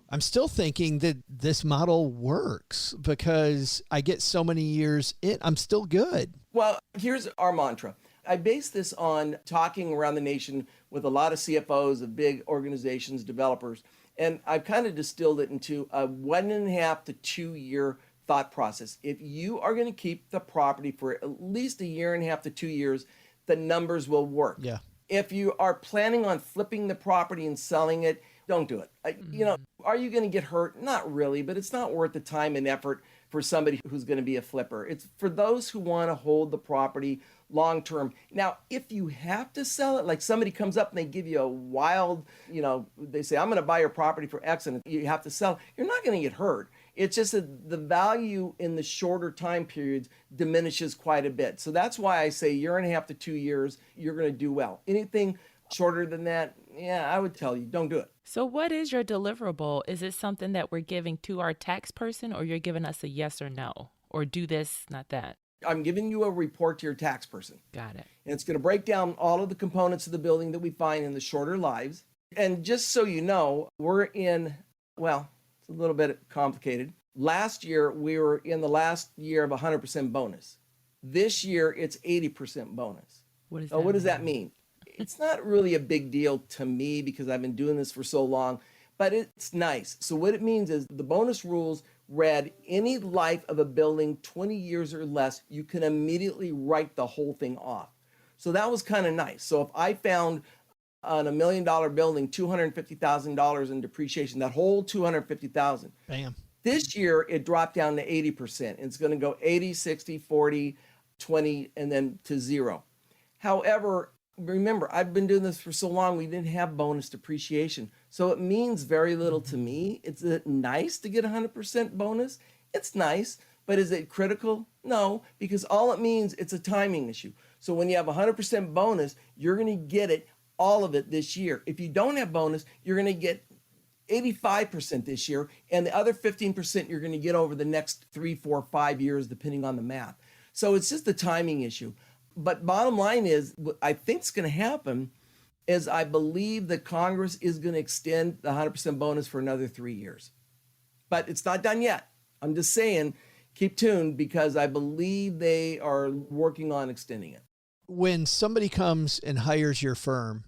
I'm still thinking that this model works because I get so many years in, I'm still good. Well, here's our mantra. I base this on talking around the nation with a lot of CFOs of big organizations, developers, and I've kind of distilled it into a 1.5 to 2 year thought process. If you are going to keep the property for at least 1.5 to 2 years, the numbers will work. Yeah. If you are planning on flipping the property and selling it, don't do it. Are you going to get hurt? Not really, but it's not worth the time and effort for somebody who's going to be a flipper. It's for those who want to hold the property long term. Now, if you have to sell it, like somebody comes up and they give you a wild, they say, I'm going to buy your property for X and you have to sell, you're not going to get hurt. It's just that the value in the shorter time periods diminishes quite a bit. So that's why I say 1.5 to 2 years, you're going to do well. Anything shorter than that, I would tell you, don't do it. So what is your deliverable? Is it something that we're giving to our tax person, or you're giving us a yes or no, or do this, not that? I'm giving you a report to your tax person. Got it. And it's going to break down all of the components of the building that we find in the shorter lives. And just so you know, we're in, well, it's a little bit complicated. Last year, we were in the last year of 100% bonus. This year, it's 80% bonus. What does that mean? It's not really a big deal to me because I've been doing this for so long, but it's nice. So what it means is the bonus rules read any life of a building 20 years or less, you can immediately write the whole thing off. So that was kind of nice. So if I found on $1 million building $250,000 in depreciation, that whole $250,000. Bam. This year it dropped down to 80%. It's going to go 80, 60, 40, 20, and then to 0. However, remember, I've been doing this for so long, we didn't have bonus depreciation. So it means very little to me. It's nice to get 100% bonus. It's nice, but is it critical? No, because all it means, it's a timing issue. So when you have 100% bonus, you're going to get it, all of it this year. If you don't have bonus, you're going to get 85% this year, and the other 15% you're going to get over the next 3, 4, 5 years, depending on the math. So it's just a timing issue. But bottom line is, what I think is going to happen is I believe that Congress is going to extend the 100% bonus for another 3 years. But it's not done yet. I'm just saying, keep tuned, because I believe they are working on extending it. When somebody comes and hires your firm,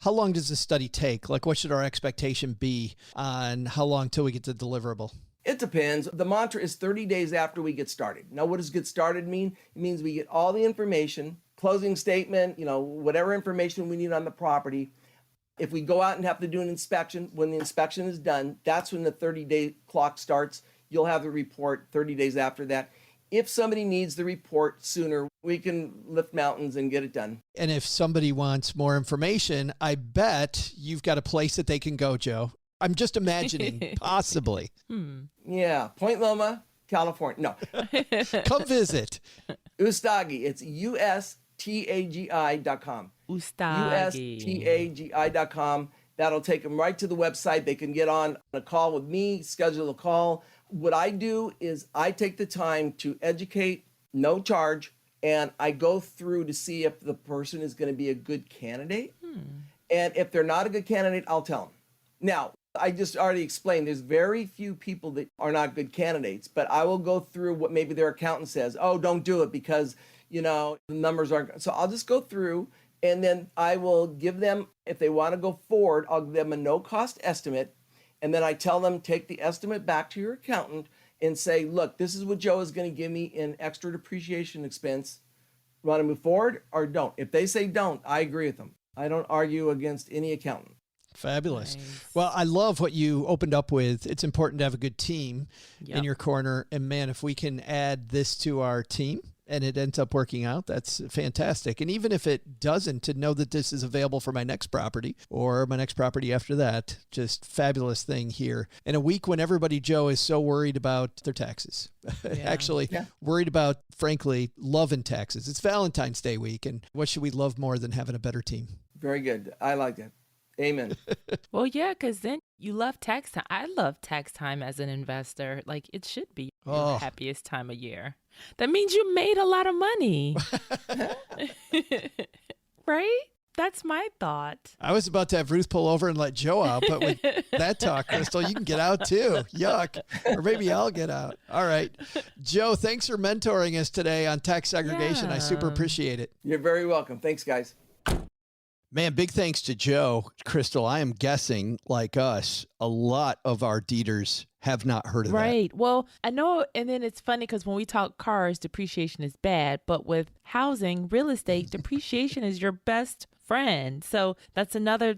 how long does the study take? Like, what should our expectation be on how long till we get the deliverable? It depends. The mantra is 30 days after we get started. Now, what does get started mean? It means we get all the information, closing statement, whatever information we need on the property. If we go out and have to do an inspection, when the inspection is done, that's when the 30-day clock starts. You'll have the report 30 days after that. If somebody needs the report sooner, we can lift mountains and get it done. And if somebody wants more information, I bet you've got a place that they can go, Joe. I'm just imagining, possibly. Yeah, Point Loma, California. No. Come visit. Ustagi. It's USTAGI.com. Ustagi. USTAGI.com. That'll take them right to the website. They can get on a call with me, schedule a call. What I do is I take the time to educate, no charge, and I go through to see if the person is going to be a good candidate. And if they're not a good candidate, I'll tell them. Now, I just already explained there's very few people that are not good candidates, but I will go through what maybe their accountant says, oh, don't do it because, the numbers aren't. So I'll just go through and then I will give them, if they want to go forward, I'll give them a no-cost estimate. And then I tell them, take the estimate back to your accountant and say, look, this is what Joe is going to give me in extra depreciation expense. Want to move forward or don't? If they say don't, I agree with them. I don't argue against any accountant. Fabulous. Nice. Well, I love what you opened up with. It's important to have a good team in your corner. And man, if we can add this to our team and it ends up working out, that's fantastic. And even if it doesn't, to know that this is available for my next property or my next property after that, just fabulous thing here. In a week when everybody, Joe, is so worried about their taxes, actually worried about, frankly, loving taxes. It's Valentine's Day week. And what should we love more than having a better team? Very good. I like that. Amen. Well, yeah, because then you love tax time. I love tax time as an investor. Like, it should be your happiest time of year. That means you made a lot of money. Right? That's my thought. I was about to have Ruth pull over and let Joe out, but with that talk, Crystal, you can get out too. Yuck. Or maybe I'll get out. All right. Joe, thanks for mentoring us today on tax segregation. I super appreciate it. You're very welcome. Thanks, guys. Man, big thanks to Joe. Crystal, I am guessing, like us, a lot of our deeders have not heard of that. Right. Well, I know. And then it's funny because when we talk cars, depreciation is bad. But with housing, real estate, depreciation is your best friend. So that's another,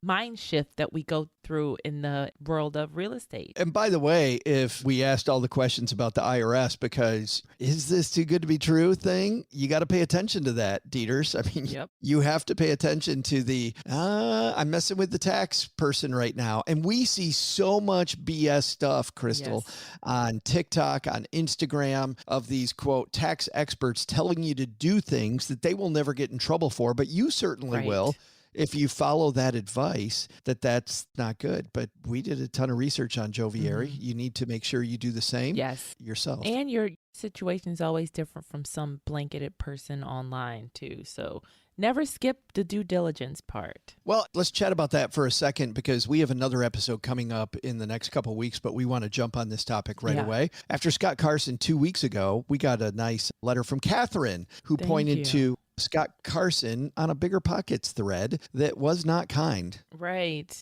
mind shift that we go through in the world of real estate. And by the way, if we asked all the questions about the IRS, because is this too good to be true thing, you got to pay attention to that, deeders. I mean, you have to pay attention to the, I'm messing with the tax person right now. And we see so much BS stuff, Crystal, on TikTok, on Instagram, of these, quote, tax experts telling you to do things that they will never get in trouble for, but you certainly will. If you follow that advice, that's not good. But we did a ton of research on Joe Viery. You need to make sure you do the same yourself. And your situation is always different from some blanketed person online too. So never skip the due diligence part. Well, let's chat about that for a second because we have another episode coming up in the next couple of weeks, but we want to jump on this topic right away. After Scott Carson 2 weeks ago, we got a nice letter from Catherine who pointed to Scott Carson on a Bigger Pockets thread that was not kind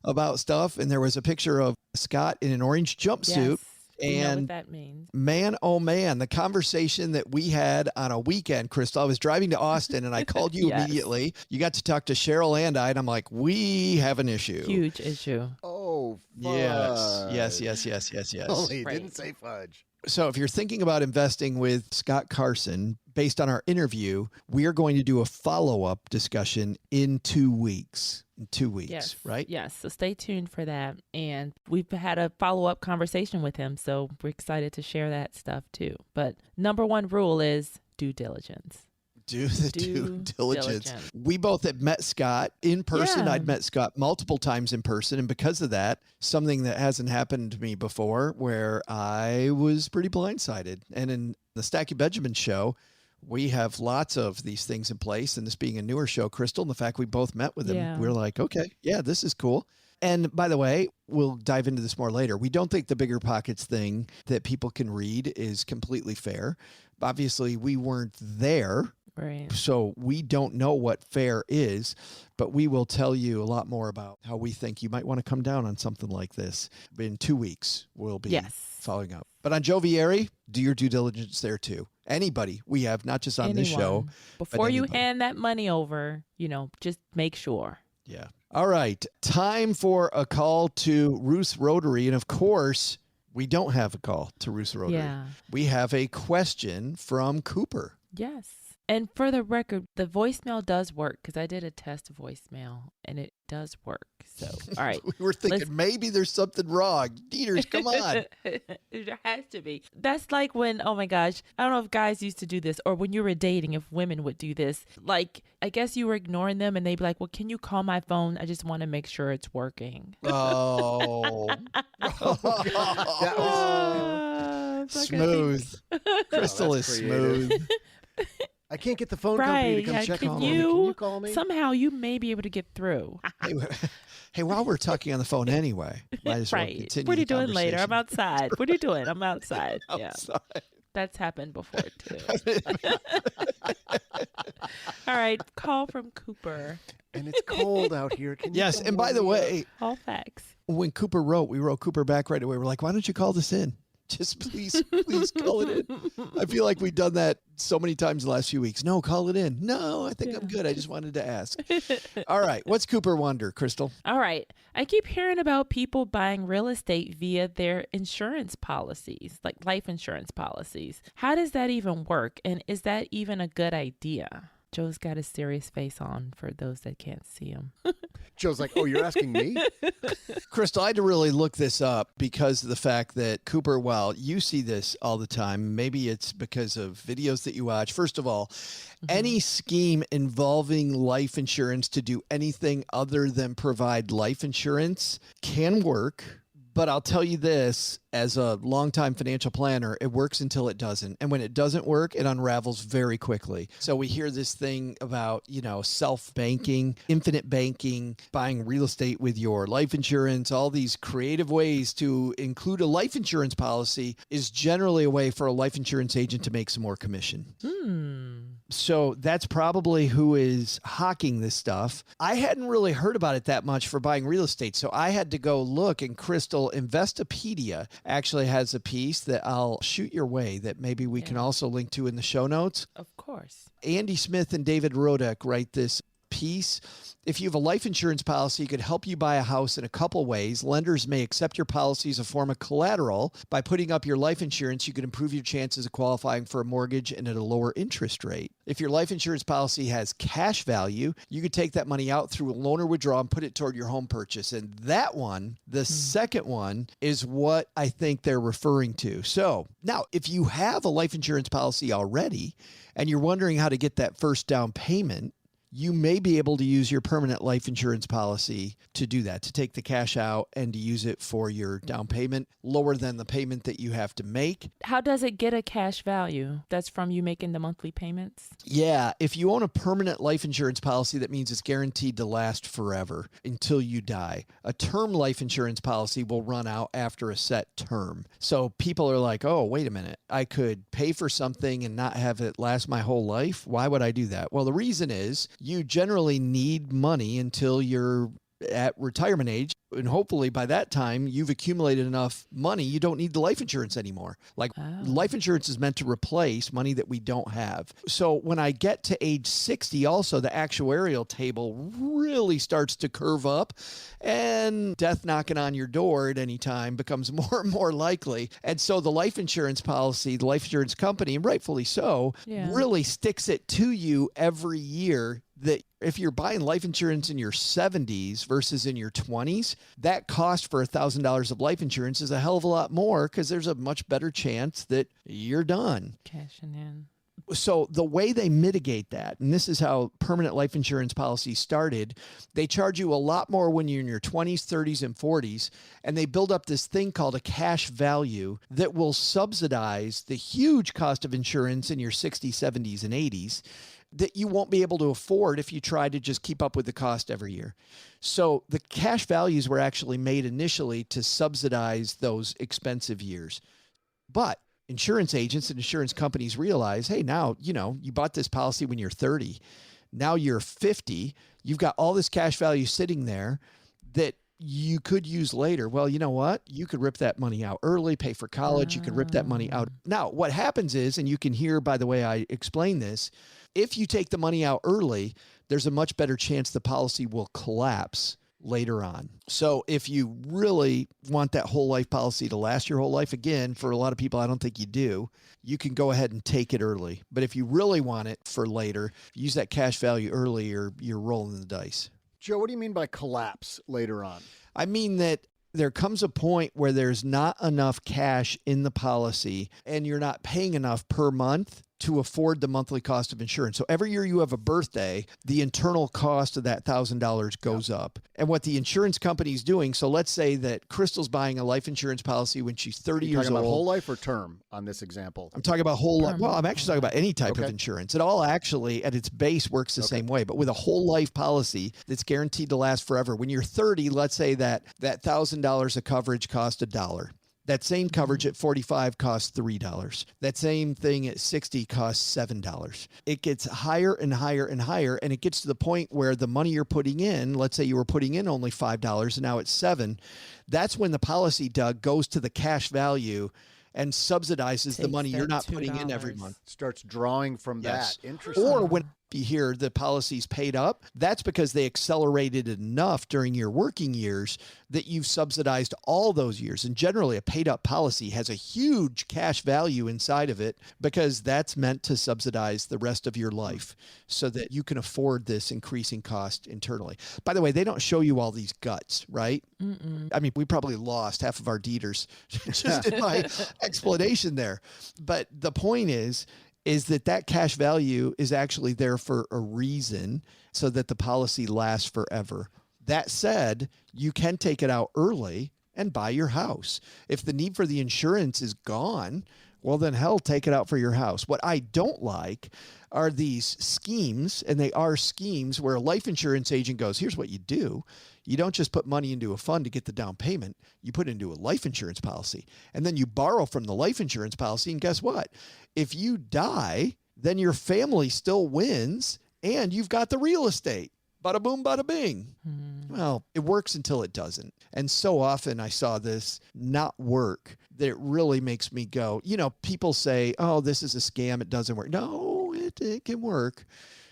about stuff. And there was a picture of Scott in an orange jumpsuit. And you know what that means. Man, oh man, the conversation that we had on a weekend, Crystal, I was driving to Austin and I called you immediately. You got to talk to Cheryl and I, and I'm like, we have an issue. Huge issue. Oh, fudge. Yes. Oh, he didn't say fudge. So if you're thinking about investing with Scott Carson, based on our interview, we are going to do a follow-up discussion in 2 weeks. In 2 weeks, right? Yes. So stay tuned for that. And we've had a follow-up conversation with him. So we're excited to share that stuff too. But number one rule is due diligence. Do the due diligence. We both had met Scott in person. I'd met Scott multiple times in person. And because of that, something that hasn't happened to me before where I was pretty blindsided. And in the Stacking Benjamin show, we have lots of these things in place. And this being a newer show, Crystal, and the fact we both met with him, we're like, okay, this is cool. And by the way, we'll dive into this more later. We don't think the Bigger Pockets thing that people can read is completely fair. Obviously, we weren't there. Right. So we don't know what fair is, but we will tell you a lot more about how we think you might want to come down on something like this. In 2 weeks, we'll be following up. But on Joe Viery, do your due diligence there too. Anybody we have, not just on this show. Before you hand that money over, just make sure. Yeah. All right. Time for a call to Ruth Rotary. And of course, we don't have a call to Ruth Rotary. Yeah. We have a question from Cooper. Yes. And for the record, the voicemail does work because I did a test voicemail and it does work. So, all right. We were thinking maybe there's something wrong. Dieters, come on. There has to be. That's like when, oh my gosh, I don't know if guys used to do this or when you were dating, if women would do this. Like, I guess you were ignoring them and they'd be like, well, can you call my phone? I just want to make sure it's working. Oh. That was Smooth. Crystal is creative. smooth. I can't get the phone company to come Yeah, check can on me. Can you call me? Somehow you may be able to get through. Hey, while we're talking on the phone anyway, might as well Right. continue What are you the doing later? I'm conversation. outside. What are you doing? I'm outside. Yeah. Outside. That's happened before too. All right. Call from Cooper. And it's cold out here. Can you Yes, come and by warm the me up? way, All facts. when Cooper wrote, we wrote Cooper back right away. We're like, why don't you call this in? Just please call it in. I feel like we've done that so many times the last few weeks. No, call it in. No, I think I'm good. I just wanted to ask. All right. What's Cooper wonder, Crystal? All right. I keep hearing about people buying real estate via their insurance policies, like life insurance policies. How does that even work? And is that even a good idea? Joe's got a serious face on for those that can't see him. Joe's like, oh, you're asking me? Crystal, I had to really look this up because of the fact that Cooper, while you see this all the time, maybe it's because of videos that you watch. First of all, any scheme involving life insurance to do anything other than provide life insurance can work. But I'll tell you this, as a longtime financial planner, it works until it doesn't. And when it doesn't work, it unravels very quickly. So we hear this thing about, self-banking, infinite banking, buying real estate with your life insurance, all these creative ways to include a life insurance policy is generally a way for a life insurance agent to make some more commission. So that's probably who is hawking this stuff. I hadn't really heard about it that much for buying real estate. So I had to go look, and Crystal, Investopedia actually has a piece that I'll shoot your way that maybe we can also link to in the show notes. Of course. Andy Smith and David Rodek write this piece. If you have a life insurance policy, it could help you buy a house in a couple ways. Lenders may accept your policy as a form of collateral. By putting up your life insurance, you can improve your chances of qualifying for a mortgage and at a lower interest rate. If your life insurance policy has cash value, you could take that money out through a loan or withdrawal and put it toward your home purchase. And that one, the second one, is what I think they're referring to. So now, if you have a life insurance policy already and you're wondering how to get that first down payment, you may be able to use your permanent life insurance policy to do that, to take the cash out and to use it for your down payment, lower than the payment that you have to make. How does it get a cash value? That's from you making the monthly payments? Yeah, if you own a permanent life insurance policy, that means it's guaranteed to last forever until you die. A term life insurance policy will run out after a set term. So people are like, oh, wait a minute, I could pay for something and not have it last my whole life. Why would I do that? Well, the reason is you generally need money until you're at retirement age. And hopefully by that time, you've accumulated enough money, you don't need the life insurance anymore. Life insurance is meant to replace money that we don't have. So when I get to age 60, also the actuarial table really starts to curve up and death knocking on your door at any time becomes more and more likely. And so the life insurance policy, the life insurance company, and rightfully so, really sticks it to you every year that if you're buying life insurance in your 70s versus in your 20s, that cost for $1,000 of life insurance is a hell of a lot more because there's a much better chance that you're done. Cashing in. So the way they mitigate that, and this is how permanent life insurance policies started, they charge you a lot more when you're in your 20s, 30s, and 40s, and they build up this thing called a cash value that will subsidize the huge cost of insurance in your 60s, 70s, and 80s that you won't be able to afford if you try to just keep up with the cost every year. So the cash values were actually made initially to subsidize those expensive years. But insurance agents and insurance companies realize, hey, now, you bought this policy when you're 30. Now you're 50. You've got all this cash value sitting there that you could use later. Well, you know what? You could rip that money out early, pay for college. You could rip that money out. Now, what happens is, and you can hear by the way I explain this, if you take the money out early, there's a much better chance the policy will collapse later on. So if you really want that whole life policy to last your whole life, again, for a lot of people, I don't think you do, you can go ahead and take it early. But if you really want it for later, use that cash value early or you're rolling the dice. Joe, what do you mean by collapse later on? I mean that there comes a point where there's not enough cash in the policy and you're not paying enough per month to afford the monthly cost of insurance. So every year you have a birthday, the internal cost of that $1,000 goes up. And what the insurance company is doing, so let's say that Crystal's buying a life insurance policy when she's 30 years old. Talking about whole life or term on this example? I'm talking about whole life. Well, I'm actually talking about any type of insurance. It all actually at its base works the same way, but with a whole life policy that's guaranteed to last forever. When you're 30, let's say that $1,000 of coverage cost $1. That same coverage at 45 costs $3. That same thing at 60 costs $7. It gets higher and higher and higher, and it gets to the point where the money you're putting in, let's say you were putting in only $5 and now it's $7. That's when the policy, Doug, goes to the cash value and subsidizes the money you're not putting in every month. Starts drawing from that. Interesting. Or when you hear the policy's paid up, that's because they accelerated enough during your working years that you've subsidized all those years. And generally, a paid up policy has a huge cash value inside of it because that's meant to subsidize the rest of your life so that you can afford this increasing cost internally. By the way, they don't show you all these guts, right? I mean, we probably lost half of our deeders just in my explanation there. But the point is that cash value is actually there for a reason so that the policy lasts forever. That said, you can take it out early and buy your house. If the need for the insurance is gone, well, then hell, take it out for your house. What I don't like are these schemes, and they are schemes where a life insurance agent goes, here's what you do. You don't just put money into a fund to get the down payment. You put it into a life insurance policy, and then you borrow from the life insurance policy. And guess what? If you die, then your family still wins, and you've got the real estate. Bada boom, bada bing. Well, it works until it doesn't. And so often I saw this not work that it really makes me go, people say, oh, this is a scam. It doesn't work. No, it can work.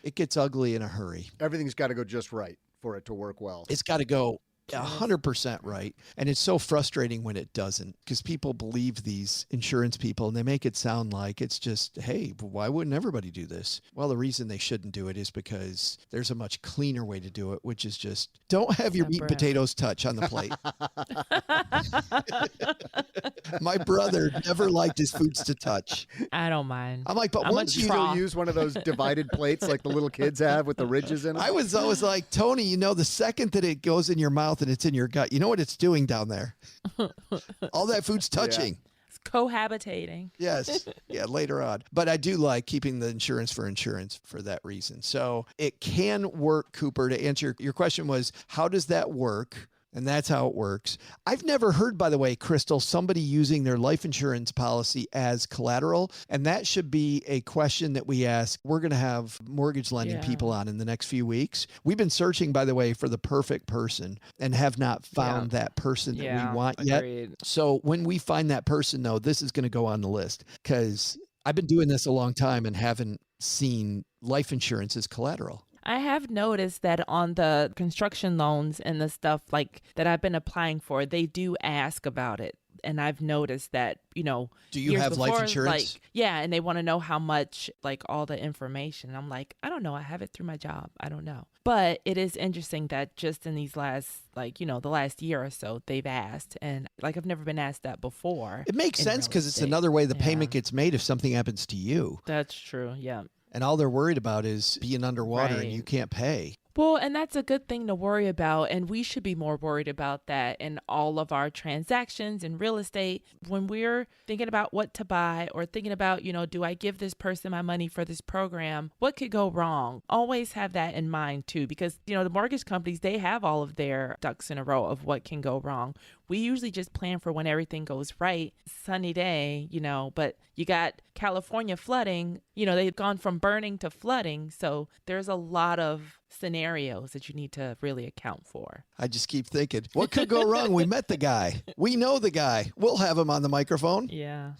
It gets ugly in a hurry. Everything's got to go just right for it to work well. It's got to go 100% right. And it's so frustrating when it doesn't, because people believe these insurance people and they make it sound like it's just, hey, why wouldn't everybody do this? Well, the reason they shouldn't do it is because there's a much cleaner way to do it, which is just don't have your meat and potatoes touch on the plate. My brother never liked his foods to touch. I don't mind. I'm like, but once you still use one of those divided plates like the little kids have with the ridges in them. I was always like, Tony, the second that it goes in your mouth and it's in your gut, you know what it's doing down there? All that food's touching. It's cohabitating. Yes. Yeah, later on. But I do like keeping the insurance for that reason. So it can work, Cooper. To answer your question was, how does that work? And that's how it works. I've never heard, by the way, Crystal, somebody using their life insurance policy as collateral. And that should be a question that we ask. We're going to have mortgage lending people on in the next few weeks. We've been searching, by the way, for the perfect person and have not found that person that we want yet. So when we find that person, though, this is going to go on the list because I've been doing this a long time and haven't seen life insurance as collateral. I have noticed that on the construction loans and the stuff like that I've been applying for, they do ask about it. And I've noticed that, do you have life insurance? And they want to know how much, all the information. I'm like, I don't know. I have it through my job. I don't know. But it is interesting that just in these last, the last year or so, they've asked. And I've never been asked that before. It makes sense because it's another way the payment gets made if something happens to you. That's true. Yeah. And all they're worried about is being underwater and you can't pay. Well, and that's a good thing to worry about. And we should be more worried about that in all of our transactions in real estate. When we're thinking about what to buy or thinking about, do I give this person my money for this program? What could go wrong? Always have that in mind, too, because, the mortgage companies, they have all of their ducks in a row of what can go wrong. We usually just plan for when everything goes right, sunny day, but you got California flooding, they've gone from burning to flooding. So there's a lot of scenarios that you need to really account for. I just keep thinking, what could go wrong? We met the guy. We know the guy. We'll have him on the microphone. Yeah.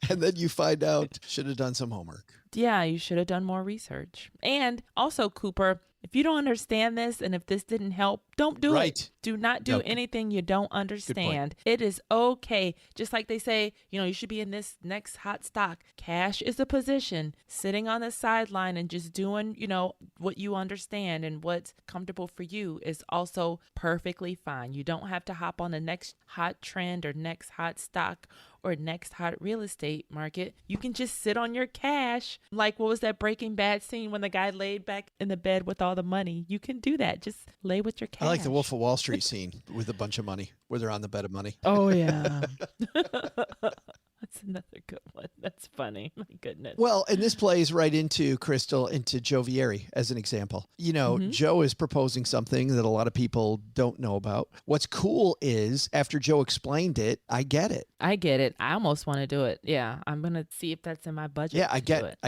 and then you find out, should have done some homework. Yeah, you should have done more research. And also, Cooper, if you don't understand this and if this didn't help, don't do it. Do not do anything you don't understand. It is okay. Just like they say, you should be in this next hot stock. Cash is a position. Sitting on the sideline and just doing, what you understand and what's comfortable for you is also perfectly fine. You don't have to hop on the next hot trend or next hot stock or next hot real estate market. You can just sit on your cash. Like, what was that Breaking Bad scene when the guy laid back in the bed with all the money? You can do that. Just lay with your cash. I like the Wolf of Wall Street scene with a bunch of money where they're on the bed of money. Oh, yeah. That's another good one. That's funny. My goodness. Well, and this plays right into Crystal, into Joe Viery as an example. Joe is proposing something that a lot of people don't know about. What's cool is after Joe explained it, I get it. I get it. I almost want to do it. Yeah. I'm going to see if that's in my budget. Yeah, I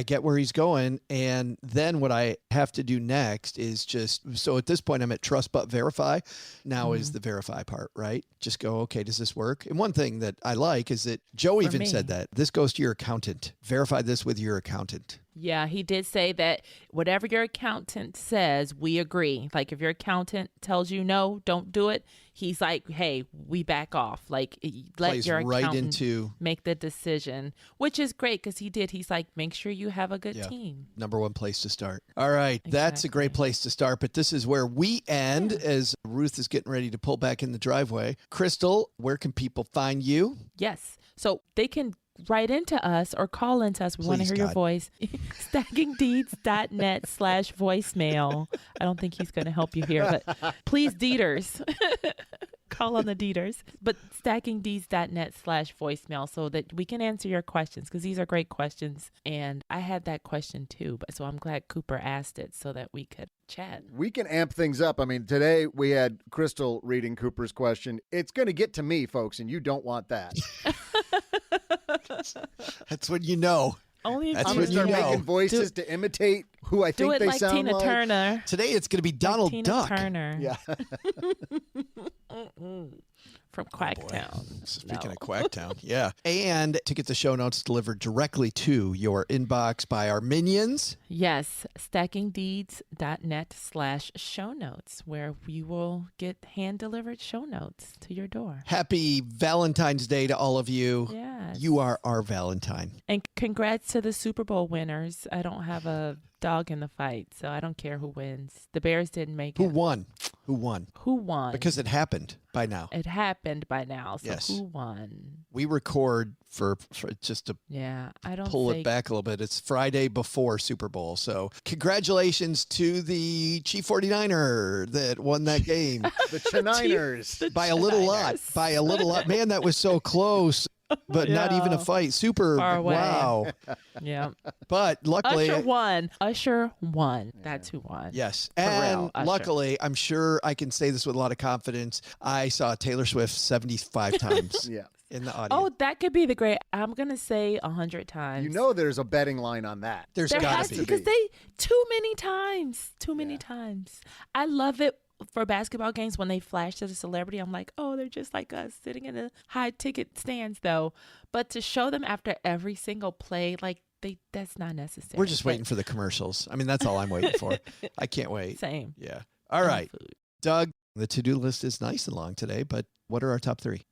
get where he's going. And then what I have to do next is so at this point I'm at trust but verify. Now is the verify part, right? Just go, okay, does this work? And one thing that I like is that Joe even said that this goes to your accountant. Verify this with your accountant. Yeah, he did say that whatever your accountant says, we agree. Like if your accountant tells you no, don't do it, he's like, hey, we back off. Like let your accountant make the decision, which is great because he did. He's like, make sure you have a good team. Number one place to start. All right, that's a great place to start. But this is where we end as Ruth is getting ready to pull back in the driveway. Crystal, where can people find you? Yes. So they can write into us or call into us. We want to hear your voice. stackingdeeds.net/voicemail. I don't think he's going to help you here, but please, Deeders. Call on the Deeders. But stackingdeeds.net/voicemail so that we can answer your questions because these are great questions. And I had that question too, so I'm glad Cooper asked it so that we could chat. We can amp things up. I mean, today we had Crystal reading Cooper's question. It's going to get to me, folks, and you don't want that. That's when you know. Only if I'm going to start making voices to imitate who I think they sound like. Do it like Tina Turner. Today it's going to be Donald Duck. Turner. Yeah. From Quacktown. Speaking of Quacktown, yeah. And to get the show notes delivered directly to your inbox by our minions. Yes, stackingdeeds.net/show notes, where you will get hand-delivered show notes to your door. Happy Valentine's Day to all of you. Yes. You are our Valentine. And congrats to the Super Bowl winners. I don't have a dog in the fight, so I don't care who wins. The Bears didn't make it. Who won? Because it happened by now. It happened by now, so yes. Who won? We record for just to I don't pull it back a little bit. It's Friday before Super Bowl, so congratulations to the Chief 49er that won that game. The Chininers. By a little lot. Man, that was so close. But not even a fight. Super. Far away. Wow. Yeah. But luckily. Usher won. That's who won. Yes. For and real, luckily, I'm sure I can say this with a lot of confidence. I saw Taylor Swift 75 times. Yeah. In the audience. Oh, that could be the great. I'm going to say 100 times. You know there's a betting line on that. There has to be. Because too many times. I love it. For basketball games, when they flash to the celebrity, I'm like, oh, they're just like us sitting in the high ticket stands, though. But to show them after every single play, that's not necessary. We're just waiting for the commercials. I mean, that's all I'm waiting for. I can't wait. Same. Yeah. All right. Doug, the to-do list is nice and long today, but what are our top 3?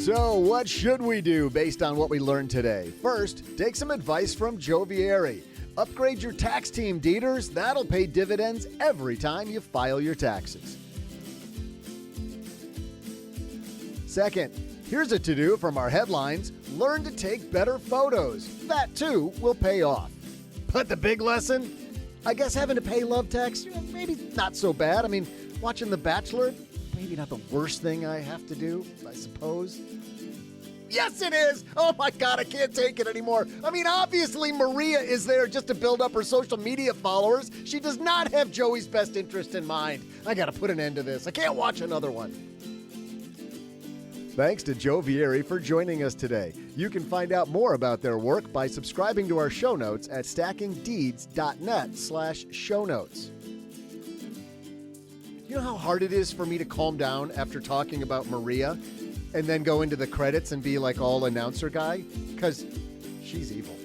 So what should we do based on what we learned today? First, take some advice from Joe Viery. Upgrade your tax team, Deeders. That'll pay dividends every time you file your taxes. Second, here's a to-do from our headlines. Learn to take better photos. That, too, will pay off. But the big lesson? I guess having to pay love tax, maybe not so bad. I mean, watching The Bachelor, maybe not the worst thing I have to do, I suppose. Yes, it is. Oh, my God, I can't take it anymore. I mean, obviously, Maria is there just to build up her social media followers. She does not have Joey's best interest in mind. I got to put an end to this. I can't watch another one. Thanks to Joe Viery for joining us today. You can find out more about their work by subscribing to our show notes at stackingdeeds.net/show notes. You know how hard it is for me to calm down after talking about Maria and then go into the credits and be like all announcer guy? Because she's evil.